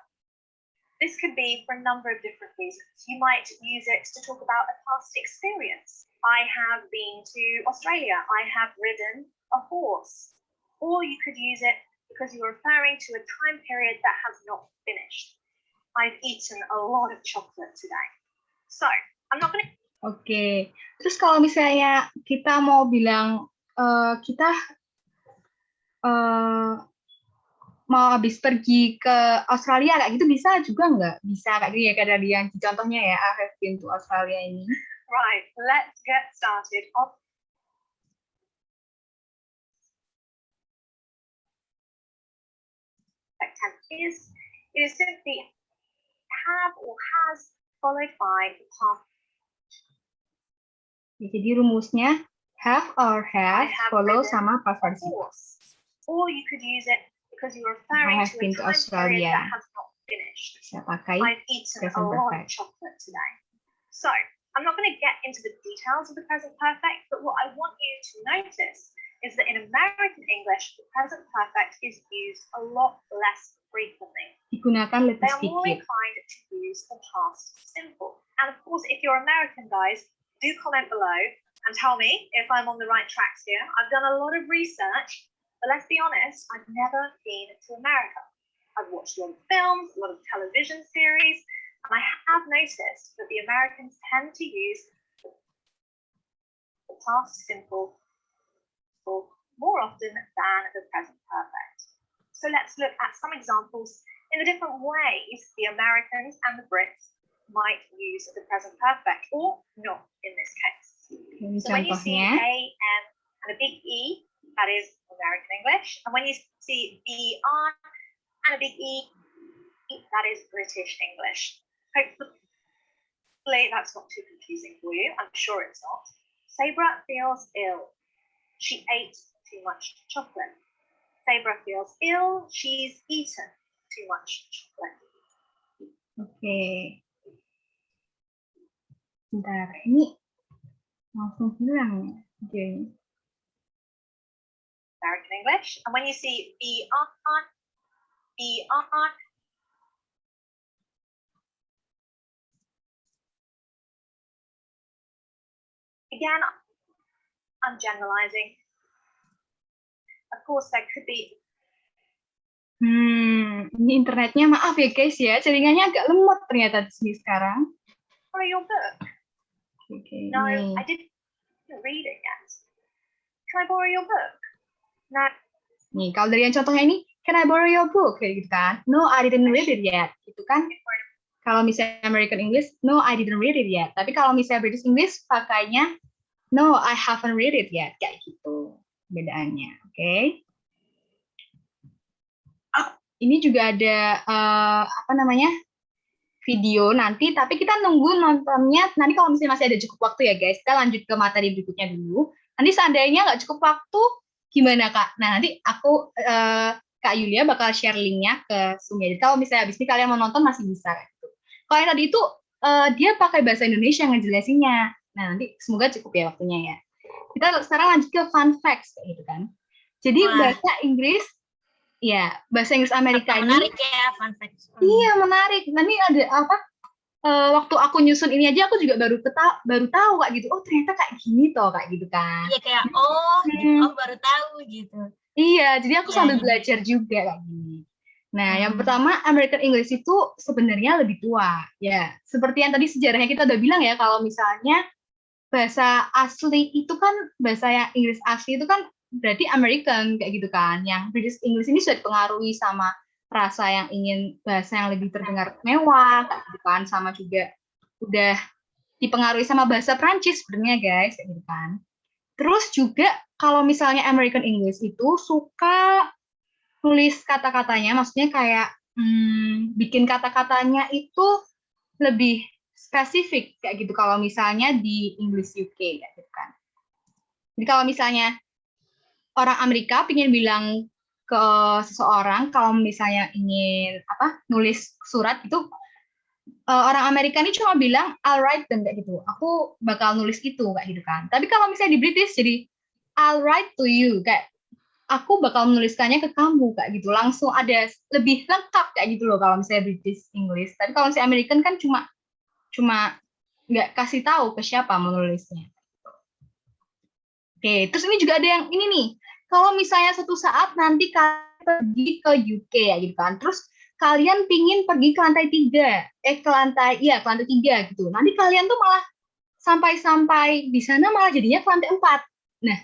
This could be for a number of different reasons. You might use it to talk about a past experience. I have been to Australia. I have ridden a horse. Or you could use it because you're referring to a time period that has not finished. I've eaten a lot of chocolate today. So, I'm not going to... Oke, terus kalau misalnya kita mau bilang kita mau habis pergi ke Australia kayak gitu, bisa juga nggak? Bisa kayak gitu ya, kayak dari yang contohnya ya, I have been to Australia ini. Right, let's get started. Tense is simply have or has followed by past. Jadi rumusnya have or has follow sama past participle. Or you could use it because you're referring to a time period that has not finished. Bisa pakai I've eaten a lot of chocolate today. So, I'm not going to get into the details of the present perfect, but what I want you to notice is that in American English, the present perfect is used a lot less frequently. Digunakan lebih They are more sedikit. inclined to use the past simple. And of course, if you're American, guys, do comment below and tell me if I'm on the right tracks here. I've done a lot of research, but let's be honest, I've never been to America. I've watched a lot of films, a lot of television series, and I have noticed that the Americans tend to use the past simple more often than the present perfect. So let's look at some examples in the different ways the Americans and the Brits might use the present perfect or not in this case. Ini So when you see contohnya. A, M, and a big E, that is American English. And when you see B, R, and a big E, that is British English. Hopefully that's not too confusing for you. I'm sure it's not. Sabra feels ill. She ate too much chocolate. Sabra feels ill. She's eaten too much chocolate. Oke. Bentar, ini langsung hilang ya videonya. American English. And when you see B, R, again, I'm generalizing. Of course, there could be. Ini internetnya maaf ya guys ya, jaringannya agak lemot ternyata di sini sekarang. Borrow your book. Oke, No, nih. I didn't read it yet. Can I borrow your book? No. Nih, kalau dari yang contohnya ini, can I borrow your book? Kayak gitu kan. No, I didn't read it yet. Gitu kan. Kalau misalnya American English, no, I didn't read it yet. Tapi kalau misalnya British English, pakainya no, I haven't read it yet. Kayak gitu bedaannya. Oke. Ini juga ada apa namanya video nanti, tapi kita nunggu nontonnya nanti kalau misalnya masih ada cukup waktu ya guys. Kita lanjut ke materi berikutnya dulu. Nanti seandainya nggak cukup waktu, gimana Kak? Nah nanti aku Kak Yulia bakal share linknya ke Zoom. Jadi kalau misalnya habis ini kalian mau nonton masih bisa. Gitu. Kalau yang tadi itu dia pakai bahasa Indonesia ngejelasinnya. Nah nanti semoga cukup ya waktunya ya. Kita sekarang lanjut ke fun facts kayak gitu kan. Jadi bahasa Inggris. Ya, bahasa Inggris Amerika ini menarik ya, fun fact. Iya, menarik. Nanti ada apa? Waktu aku nyusun ini aja aku juga baru tahu Kak gitu. Oh, ternyata kayak gini toh, Kak gitu kan. Iya kayak baru tahu gitu. Iya, jadi aku Iya, sambil iya. belajar juga kayak gini. Nah, yang pertama American English itu sebenarnya lebih tua. Ya, seperti yang tadi sejarahnya kita udah bilang ya, kalau misalnya bahasa asli itu kan bahasa yang Inggris asli itu kan berarti American kayak gitu kan. Yang British English ini sudah dipengaruhi sama rasa yang ingin bahasa yang lebih terdengar mewah kayak gitu kan, sama juga udah dipengaruhi sama bahasa Prancis sebenarnya guys kayak gitu kan. Terus juga kalau misalnya American English itu suka nulis kata-katanya, maksudnya kayak bikin kata-katanya itu lebih spesifik kayak gitu kalau misalnya di English UK kayak gitu kan. Jadi kalau misalnya orang Amerika pengen bilang ke seseorang kalau misalnya ingin nulis surat itu orang Amerika ini cuma bilang I'll write them kayak gitu. Aku bakal nulis itu kayak gitu kan. Tapi kalau misalnya di British jadi I'll write to you kayak aku bakal menuliskannya ke kamu kayak gitu. Langsung ada lebih lengkap kayak gitu loh kalau misalnya British English. Tapi kalau misalnya American kan cuma nggak kasih tahu ke siapa menulisnya. Oke, terus ini juga ada yang ini nih. Kalau misalnya suatu saat nanti kalian pergi ke UK ya gitu kan. Terus kalian pingin pergi ke lantai 3. Ke lantai 3 gitu. Nanti kalian tuh malah sampai di sana malah jadinya ke lantai 4. Nah,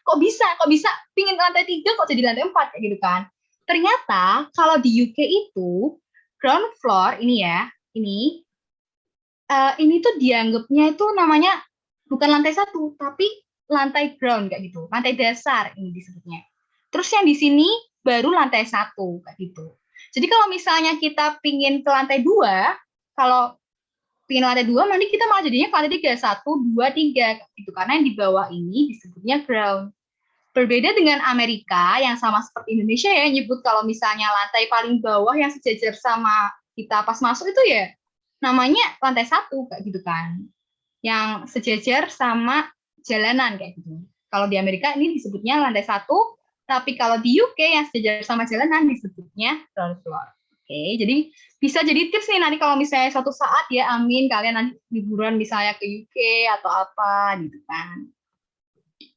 kok bisa pingin ke lantai 3 kok jadi lantai 4 kayak gitu kan. Ternyata kalau di UK itu ground floor ini ya, ini tuh dianggapnya itu namanya bukan lantai 1, tapi lantai ground kayak gitu, lantai dasar ini disebutnya. Terus yang di sini baru lantai 1 kayak gitu. Jadi kalau misalnya kita pingin ke lantai 2, kalau pingin lantai 2 nanti kita malah jadinya ke lantai 3, 1, 2, 3 gitu, karena yang di bawah ini disebutnya ground. Berbeda dengan Amerika yang sama seperti Indonesia ya, nyebut kalau misalnya lantai paling bawah yang sejajar sama kita pas masuk itu ya namanya lantai 1 kayak gitu kan. Yang sejajar sama jalanan kayak gitu. Kalau di Amerika ini disebutnya lantai 1, tapi kalau di UK yang sejajar sama jalanan disebutnya ground floor. Oke, jadi bisa jadi tips nih nanti kalau misalnya suatu saat ya, amin, kalian nanti liburan misalnya ke UK atau apa gitu kan.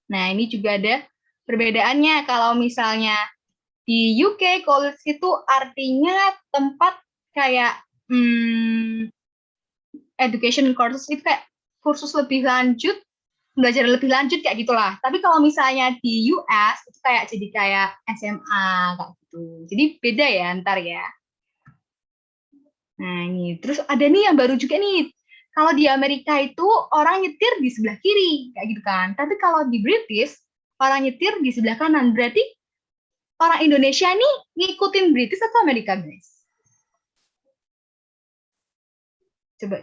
Nah, ini juga ada perbedaannya. Kalau misalnya di UK college itu artinya tempat kayak education courses itu kayak kursus lebih lanjut belajar lebih lanjut kayak gitulah. Tapi kalau misalnya di US itu jadi kayak SMA kayak gitu. Jadi beda ya ntar ya. Nah ini terus ada nih yang baru juga nih. Kalau di Amerika itu orang nyetir di sebelah kiri kayak gitu kan. Tapi kalau di British orang nyetir di sebelah kanan. Berarti orang Indonesia nih ngikutin British atau Amerika, guys? Coba.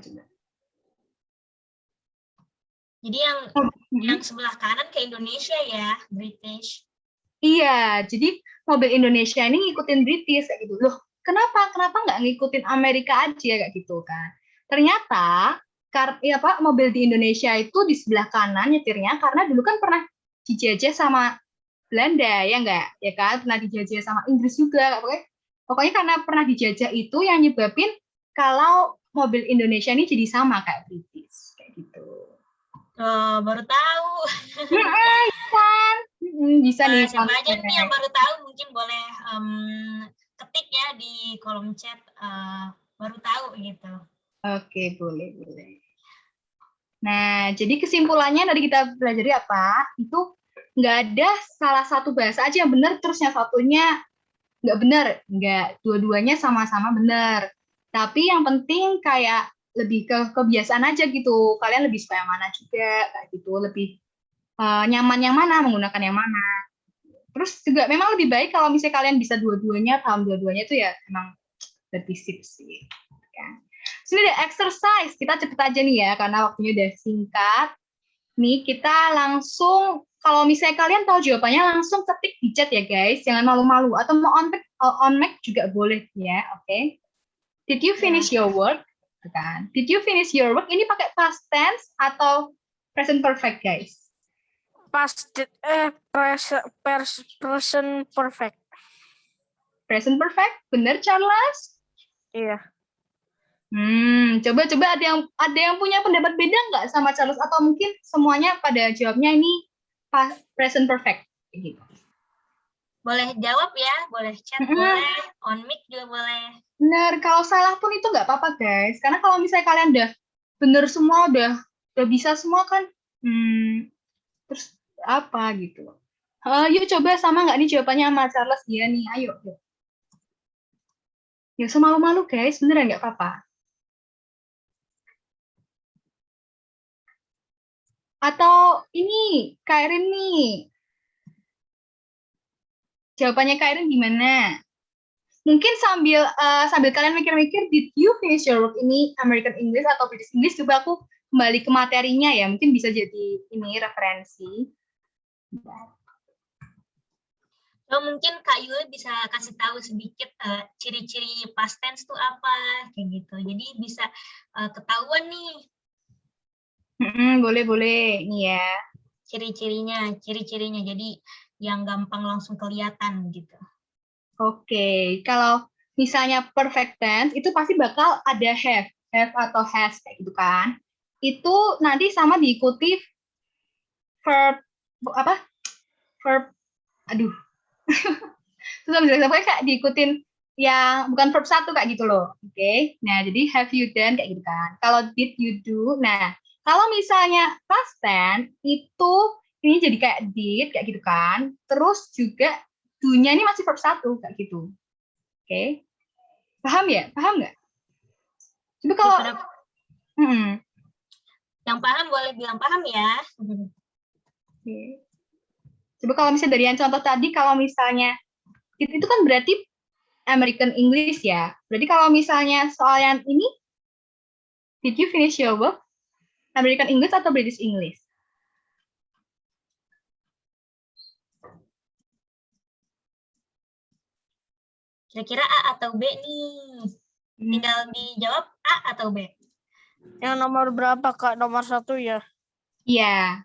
Jadi yang sebelah kanan ke Indonesia ya, British. Iya, jadi mobil Indonesia ini ngikutin British kayak gitu. Loh, kenapa nggak ngikutin Amerika aja kayak gitu kan? Ternyata mobil di Indonesia itu di sebelah kanan nyetirnya karena dulu kan pernah dijajah sama Belanda ya enggak? Ya kan, pernah dijajah sama Inggris juga. Pokoknya karena pernah dijajah itu yang nyebabin kalau mobil Indonesia ini jadi sama kayak British kayak gitu. Baru tahu. Kan? Bisa nih. Siapa aja nih yang baru tahu mungkin boleh ketik ya di kolom chat baru tahu gitu. Oke, boleh. Nah, jadi kesimpulannya tadi kita pelajari apa? Itu nggak ada salah satu bahasa aja yang benar, terus yang satunya nggak benar. Nggak, dua-duanya sama-sama benar. Tapi yang penting kayak lebih ke kebiasaan aja gitu. Kalian lebih suka yang mana juga, kayak gitu. Lebih nyaman yang mana, menggunakan yang mana. Terus juga memang lebih baik kalau misalnya kalian bisa dua-duanya, paham dua-duanya itu ya emang lebih sip sih. Kan? Sini ada exercise, kita cepet aja nih ya, karena waktunya udah singkat. Nih, kita langsung, kalau misalnya kalian tahu jawabannya, langsung ketik di chat ya guys, jangan malu-malu. Atau mau on mic juga boleh ya, oke? Did you finish your work? Kan? Did you finish your work? Ini pakai past tense atau present perfect, guys? Present perfect. Present perfect, bener Charles? Iya. Coba ada yang punya pendapat beda nggak sama Charles atau mungkin semuanya pada jawabnya ini past present perfect gitu. Boleh jawab ya, boleh chat, boleh on mic juga boleh. Benar, kalau salah pun itu nggak apa-apa guys, karena kalau misalnya kalian udah bener semua, udah bisa semua kan, terus apa gitu. Yuk coba sama nggak nih jawabannya sama Charles dia nih, ayo. Ya semalu-malu guys, beneran nggak apa-apa. Atau ini, Kairin nih. Jawabannya Kairin gimana? Mungkin sambil kalian mikir-mikir, did you finish your work ini American English atau British English? Coba aku kembali ke materinya ya, mungkin bisa jadi ini referensi. So, mungkin Kak Yuli bisa kasih tahu sedikit ciri-ciri past tense itu apa, kayak gitu. Jadi bisa ketahuan nih. Boleh nih ya. Ciri-cirinya. Jadi yang gampang langsung kelihatan gitu. Oke, kalau misalnya perfect tense itu pasti bakal ada have atau has kayak gitu kan. Itu nanti sama diikuti verb susah bisa kayak diikutin yang bukan verb satu kayak gitu loh. Oke. Nah, jadi have you done kayak gitu kan. Kalau did you do, nah kalau misalnya past tense itu ini jadi kayak did kayak gitu kan. Terus juga do-nya ini masih verb satu kayak gitu. Oke. Paham ya? Paham nggak? Coba kalau yang paham boleh bilang paham ya. Oke. Coba kalau misalnya dari yang contoh tadi, kalau misalnya itu kan berarti American English ya. Berarti kalau misalnya soal yang ini, did you finish your work? American English atau British English? Kira-kira A atau B nih? Tinggal dijawab A atau B. Yang nomor berapa Kak? Nomor 1 ya? Iya.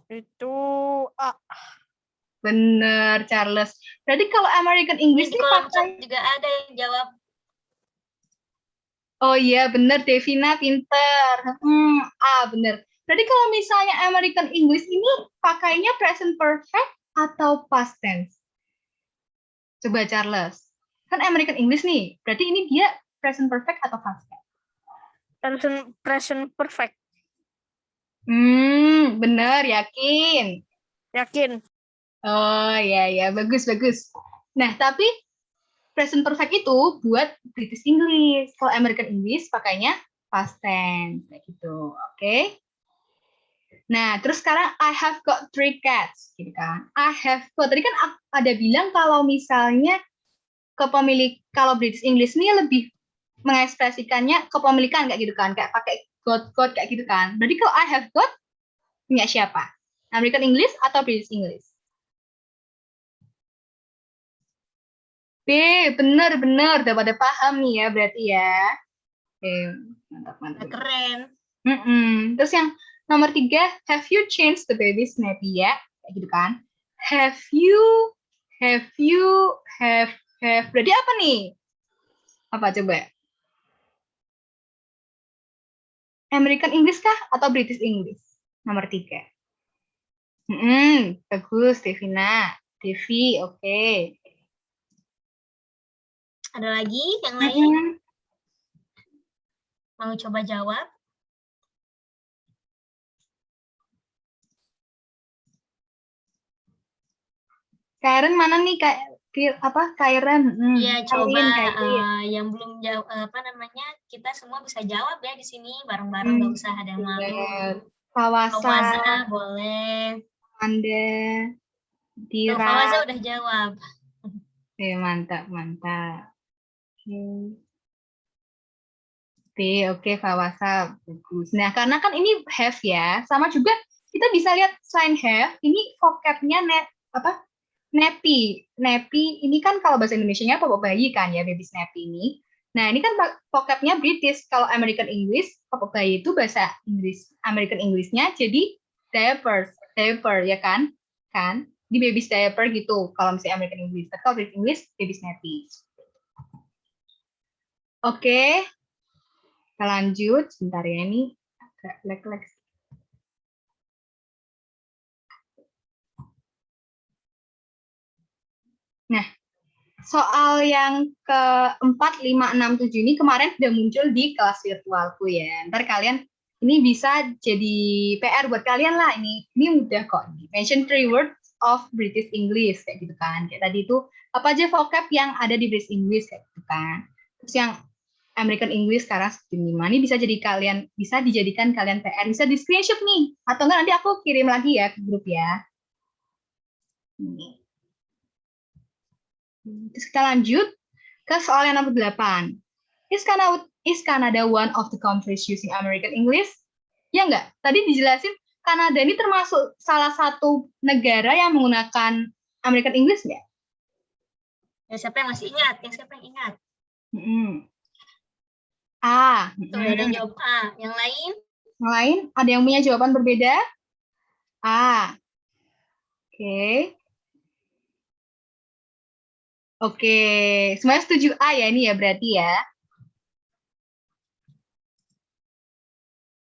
Itu A. Bener, Charles. Berarti kalau American English di ini kolom pakai... chat juga ada yang jawab. Oh iya, bener. Devina pinter. Bener. Berarti kalau misalnya American English ini pakainya present perfect atau past tense? Coba Charles. Kan American English nih. Berarti ini dia present perfect atau past tense? Present perfect. Bener, yakin. Yakin. Oh, ya, bagus. Nah, tapi present perfect itu buat British English. Kalau American English pakainya past tense, kayak gitu. Oke? Nah, terus sekarang I have got 3 cats, gitu kan. I have got. Tadi kan ada bilang kalau misalnya kalau British English ini lebih mengekspresikannya kepemilikan kayak gitu kan, kayak pakai got kayak gitu kan. Berarti kalau I have got punya siapa? American English atau British English? B, bener, udah pada paham nih ya berarti ya. Oke, mantap. Keren. Terus yang nomor 3, have you changed the baby's nappy ya? Kayak gitu kan. Have you, berarti apa nih? Apa coba? American English kah atau British English? Nomor 3. Bagus, Devina. Devi, oke. Ada lagi yang lain? Mau coba jawab? Karen mana nih Karen? Iya, coba Karen. yang belum jawab kita semua bisa jawab ya di sini bareng-bareng, nggak usah ada malu. Fawaza boleh. Anda Tuh, Fawaza udah jawab. Mantap. Oke, Fawaza bagus. Nah, karena kan ini have ya, sama juga kita bisa lihat selain have, ini vocabnya nappy. Nappy ini kan kalau bahasa Indonesianya popok bayi kan ya, baby nappy ini. Nah, ini kan vocabnya British. Kalau American English, popok bayi itu bahasa Inggris. American English-nya jadi diaper ya kan? Kan? Di baby diaper gitu kalau misalnya American English. Tapi kalau British English, baby nappy. Oke. Kita lanjut. Sebentar ya, ini agak lag-lag. Nah, soal yang ke-4, 5, 6, 7 ini kemarin sudah muncul di kelas virtualku ya. Ntar kalian ini bisa jadi PR buat kalian lah. Ini mudah kok. Mention 3 words of British English kayak gitu kan. Kayak tadi itu apa aja vocab yang ada di British English kayak gitu kan. Terus yang American English sekarang 5 ini bisa dijadikan kalian PR, bisa di screenshot nih. Atau enggak nanti aku kirim lagi ya ke grup ya. Ini. Terus kita lanjut ke soal yang nomor 8. Is Canada one of the countries using American English? Ya enggak? Tadi dijelasin Kanada ini termasuk salah satu negara yang menggunakan American English nggak? Ya, siapa yang masih ingat? A. Tuh, ada yang jawab A. Yang lain? Yang lain? Ada yang punya jawaban berbeda? A. Oke, semuanya setuju A ya ini ya berarti ya.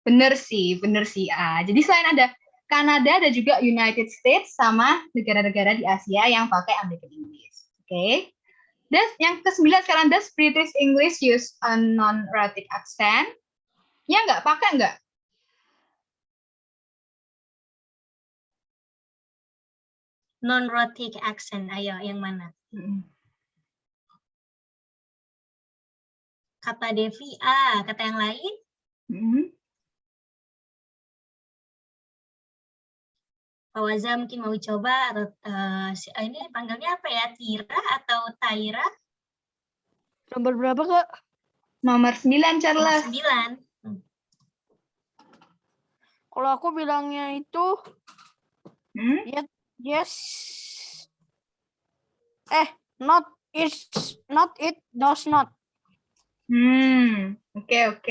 Bener sih A. Jadi selain ada Kanada, ada juga United States sama negara-negara di Asia yang pakai American English. Oke. Dan yang ke-9 sekarang, does British English use a non-rhotic accent? Ya nggak? Pakai nggak? Non-rhotic accent, ayo yang mana? Kata Devi A, kata yang lain? Fawaza mungkin mau coba, atau ini panggilnya apa ya? Tira atau Taira? Nomor berapa, Kak? Nomor 9, Charles. Nomor 9. Kalau aku bilangnya itu, yes. Not it, does not. Oke.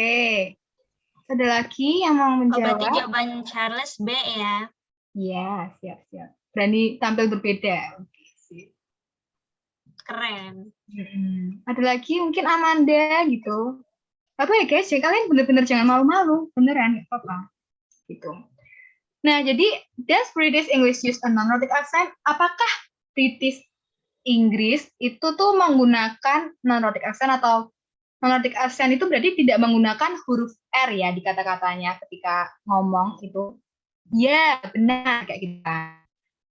Ada lagi yang mau menjawab? Berarti jawaban Charles B ya? Iya, siap. Berani tampil berbeda. Oke, sip. Keren. Ada lagi mungkin Amanda gitu. Apa ya guys, ya kalian bener-bener jangan malu-malu. Beneran, nggak apa-apa. Gitu. Nah, jadi, does British English use a non-rhotic accent? Apakah British Inggris itu tuh menggunakan non-rhotic accent atau non-rhotic accent itu berarti tidak menggunakan huruf R ya di kata-katanya ketika ngomong itu. Ya, benar kayak gitu kan.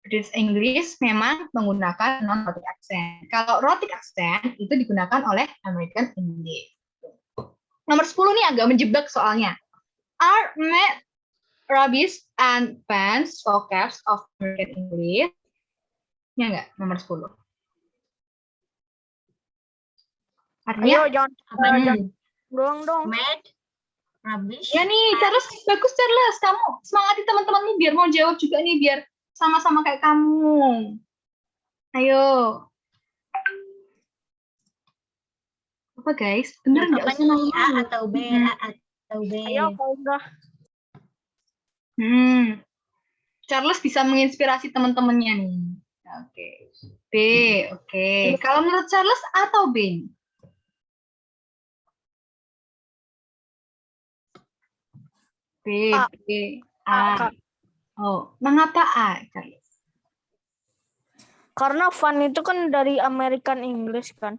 British English memang menggunakan non-rhotic accent. Kalau rhotic accent itu digunakan oleh American English. Nomor 10 nih agak menjebak soalnya. Are met rubbish and pants vocabs of American English? Ya enggak? Nomor 10. Artinya, Ayo jangan doang dong. Mad, rubbish. ya nih, Charles, bagus Charles. Kamu semangati teman-temanmu biar mau jawab juga nih, biar sama-sama kayak kamu. Ayo. Apa guys? Bener nggak Apa usah nih? A nanya. atau B? A atau B? Ayo kalau udah. Charles bisa menginspirasi teman-temannya nih. Oke. B, oke. Kalau menurut Charles A atau B? B, A. B, A. Oh, mengapa A, Charles? Karena fun itu kan dari American English kan.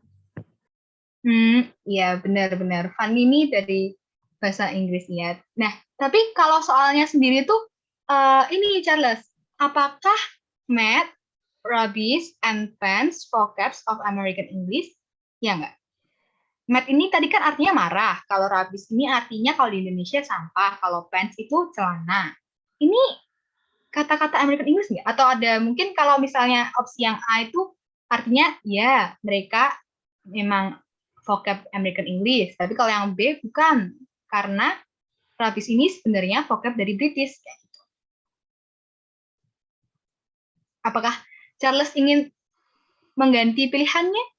Iya benar-benar. Fun ini dari bahasa Inggris ya. Nah, tapi kalau soalnya sendiri tuh ini Charles, apakah math, rubbish, and pants vocabs of American English? Ya enggak? Math ini tadi kan artinya marah. Kalau rubbish ini artinya kalau di Indonesia sampah. Kalau pants itu celana. Ini kata-kata American English nggak? Atau ada mungkin kalau misalnya opsi yang A itu artinya ya mereka memang vocab American English. Tapi kalau yang B bukan. Karena rubbish ini sebenarnya vocab dari British. Apakah Charles ingin mengganti pilihannya?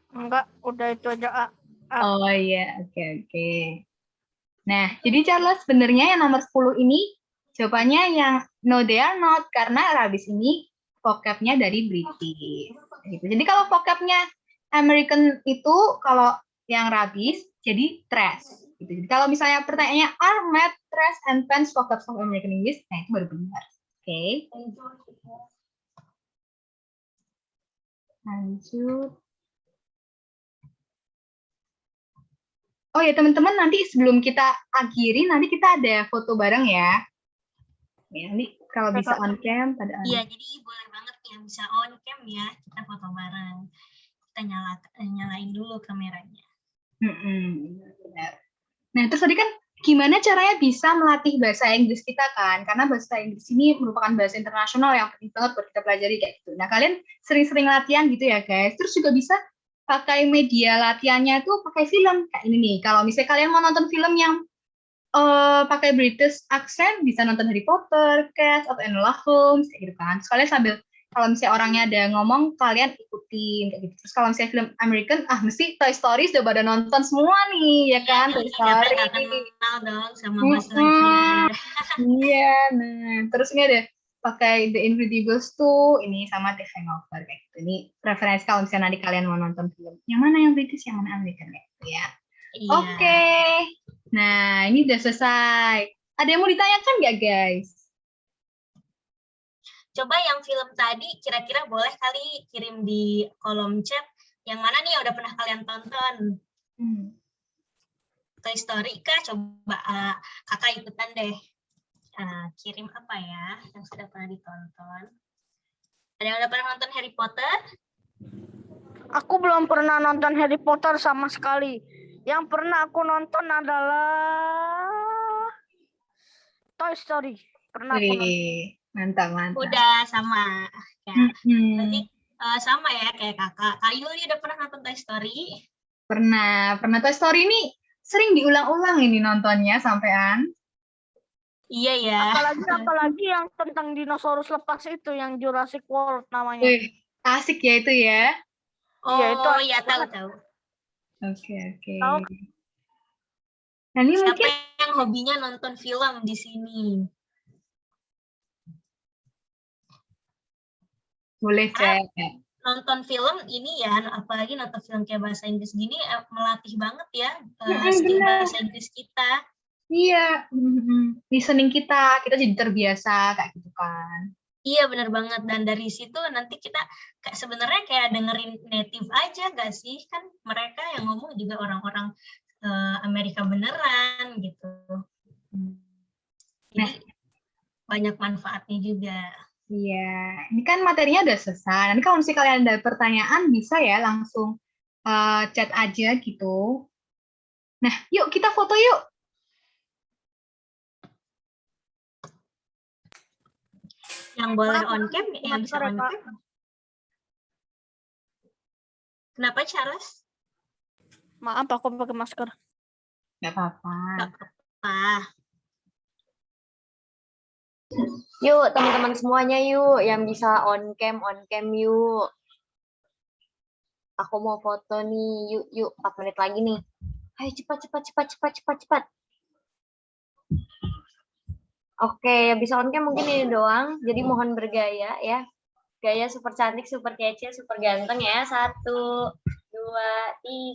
Enggak, udah itu aja A. Oh iya, oke. Nah, jadi Charles sebenarnya yang nomor 10 ini jawabannya yang no they are not, karena rubbish ini vocabnya dari British. Gitu. Jadi kalau vocabnya American itu, kalau yang rubbish jadi trash. Gitu. Jadi kalau misalnya pertanyaannya are math, trash, and pants vocabs of American English, nah itu baru benar. Oke. Lanjut. Oh ya teman-teman, nanti sebelum kita akhiri, nanti kita ada foto bareng ya. Ya, nanti kalau bisa on cam pada Iya, jadi boleh banget yang bisa on cam ya, kita foto bareng. Kita nyalain dulu kameranya. Benar. Nah, terus tadi kan gimana caranya bisa melatih bahasa Inggris kita kan? Karena bahasa Inggris ini merupakan bahasa internasional yang penting banget buat kita pelajari kayak gitu. Nah, kalian sering-sering latihan gitu ya, guys. Terus juga bisa pakai media latihannya tuh pakai film kayak ini nih. Kalau misalnya kalian mau nonton film yang pakai British accent, bisa nonton Harry Potter, Cats, atau Enola Holmes kayak gitu kan. Terus kalian sambil kalau misalnya orangnya ada ngomong, kalian ikutin kayak gitu. Terus kalau misalnya film American, mesti Toy Story sudah pada nonton semua nih, ya kan? Toy Siapa Story. yang nggak kenal dong sama Buzz Lightyear. Iya, nah. Terus ini ada pakai The Incredibles tuh, ini sama The Hangover kayak gitu. Ini referensi kalau misalnya nanti kalian mau nonton film. Yang mana yang British, yang mana American kayak gitu ya. Iya. Oke. Nah, ini udah selesai. Ada yang mau ditanyakan nggak, guys? Coba yang film tadi kira-kira boleh kali kirim di kolom chat. Yang mana nih yang udah pernah kalian tonton? Toy Story kah? Coba kakak ikutan deh. Kirim apa ya yang sudah pernah ditonton? Ada yang udah pernah nonton Harry Potter? Aku belum pernah nonton Harry Potter sama sekali. Yang pernah aku nonton adalah Toy Story. Pernah aku nonton. Mantap. Udah sama. Ya. Berarti sama ya kayak kakak. Kak Yuli udah pernah nonton Toy Story? Pernah Toy Story ini sering diulang-ulang ini nontonnya sampean. Iya ya. Apalagi yang tentang dinosaurus lepas itu, yang Jurassic World namanya. Asik ya itu ya. Oh iya tahu. Oke. Tahu. Nah, ini Siapa mungkin yang hobinya nonton film di sini? boleh cek. Nonton film ini ya, apalagi nonton film kayak bahasa Inggris gini melatih banget ya skill bahasa Inggris kita. Iya, listening kita jadi terbiasa kayak gitu kan. Iya benar banget, dan dari situ nanti kita sebenarnya kayak dengerin native aja gak sih, kan mereka yang ngomong juga orang-orang Amerika beneran gitu. Jadi banyak manfaatnya juga. Iya, ini kan materinya udah selesai. Nanti kalau misalnya kalian ada pertanyaan, bisa ya langsung chat aja gitu. Nah, yuk kita foto yuk. Yang boleh Maaf, on cam, yang bisa masker ya, on Kak. cam. Kenapa Charles? Maaf, aku pakai masker. Nggak apa-apa. Gak apa-apa. Yuk teman-teman semuanya yuk yang bisa on cam yuk. Aku mau foto nih, yuk 4 menit lagi nih. Ayo cepat. Oke, yang bisa on cam mungkin ini doang. Jadi mohon bergaya ya. Gaya super cantik, super kece, super ganteng ya. 1, 2,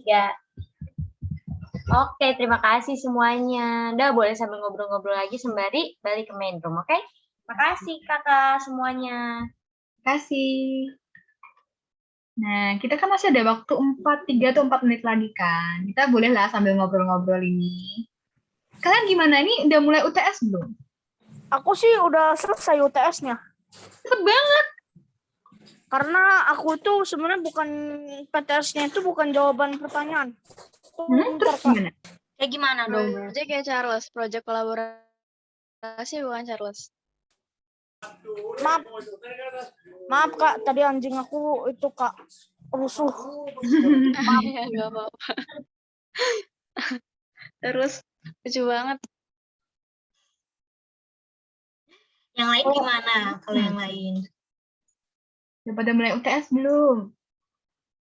3. Oke, terima kasih semuanya. Udah boleh sambil ngobrol-ngobrol lagi sembari balik ke main room, oke? Makasih kakak semuanya. Kasih. Nah, kita kan masih ada waktu 3 atau 4 menit lagi kan. Kita boleh lah sambil ngobrol-ngobrol ini. Kalian gimana? Ini udah mulai UTS belum? Aku sih udah selesai UTS-nya. Cepet banget. Karena aku tuh sebenarnya bukan PTS-nya itu bukan jawaban pertanyaan. Terus gimana? Kayak gimana dong? Project kayak Charles, project kolaborasi bukan Charles. Maaf Kak, tadi anjing aku itu Kak rusuh. Ya nggak apa-apa. Terus lucu banget. Yang lain gimana? Kalau yang lain? Udah pada mulai UTS belum?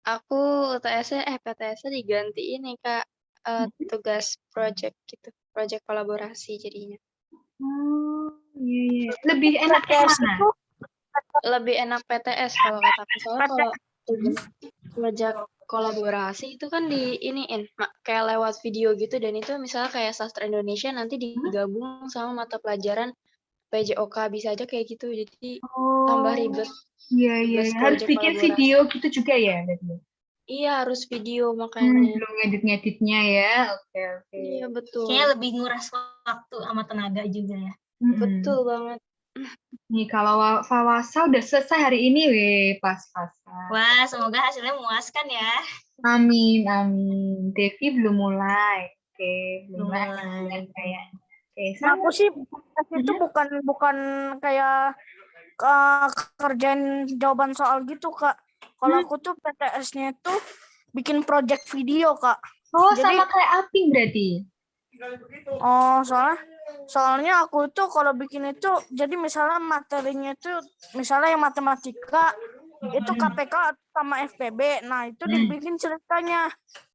Aku PTS-nya diganti ini Kak, tugas project gitu, project kolaborasi jadinya. Oh, iya. Lebih enak PTS mana? itu Lebih enak PTS kalau kataku, soalnya kalau project kolaborasi itu kan kayak lewat video gitu, dan itu misalnya kayak sastra Indonesia nanti digabung sama mata pelajaran PJOK, bisa aja kayak gitu, jadi tambah ribet. Iya. Tugas Harus project bikin kolaborasi. video gitu juga ya, berarti. Iya, harus video makanya. Belum ngedit-ngeditnya ya. Oke. Iya, betul. Kayaknya lebih nguras waktu sama tenaga juga ya. Betul banget. Nih, kalau Fawasa udah selesai hari ini, pas-pasan. Wah, semoga hasilnya memuaskan ya. Amin. Devi belum mulai. Oke, belum Belum mulai. mulai. Kayak. Oke, Nah, aku sih itu bukan kayak kerjain jawaban soal gitu Kak. Kalau aku tuh PTS-nya itu bikin project video Kak. Oh, Jadi- sama kayak Aping berarti. Oh, soalnya aku tuh kalau bikin itu, jadi misalnya materinya itu, misalnya yang matematika itu KPK sama FPB, nah itu dibikin ceritanya.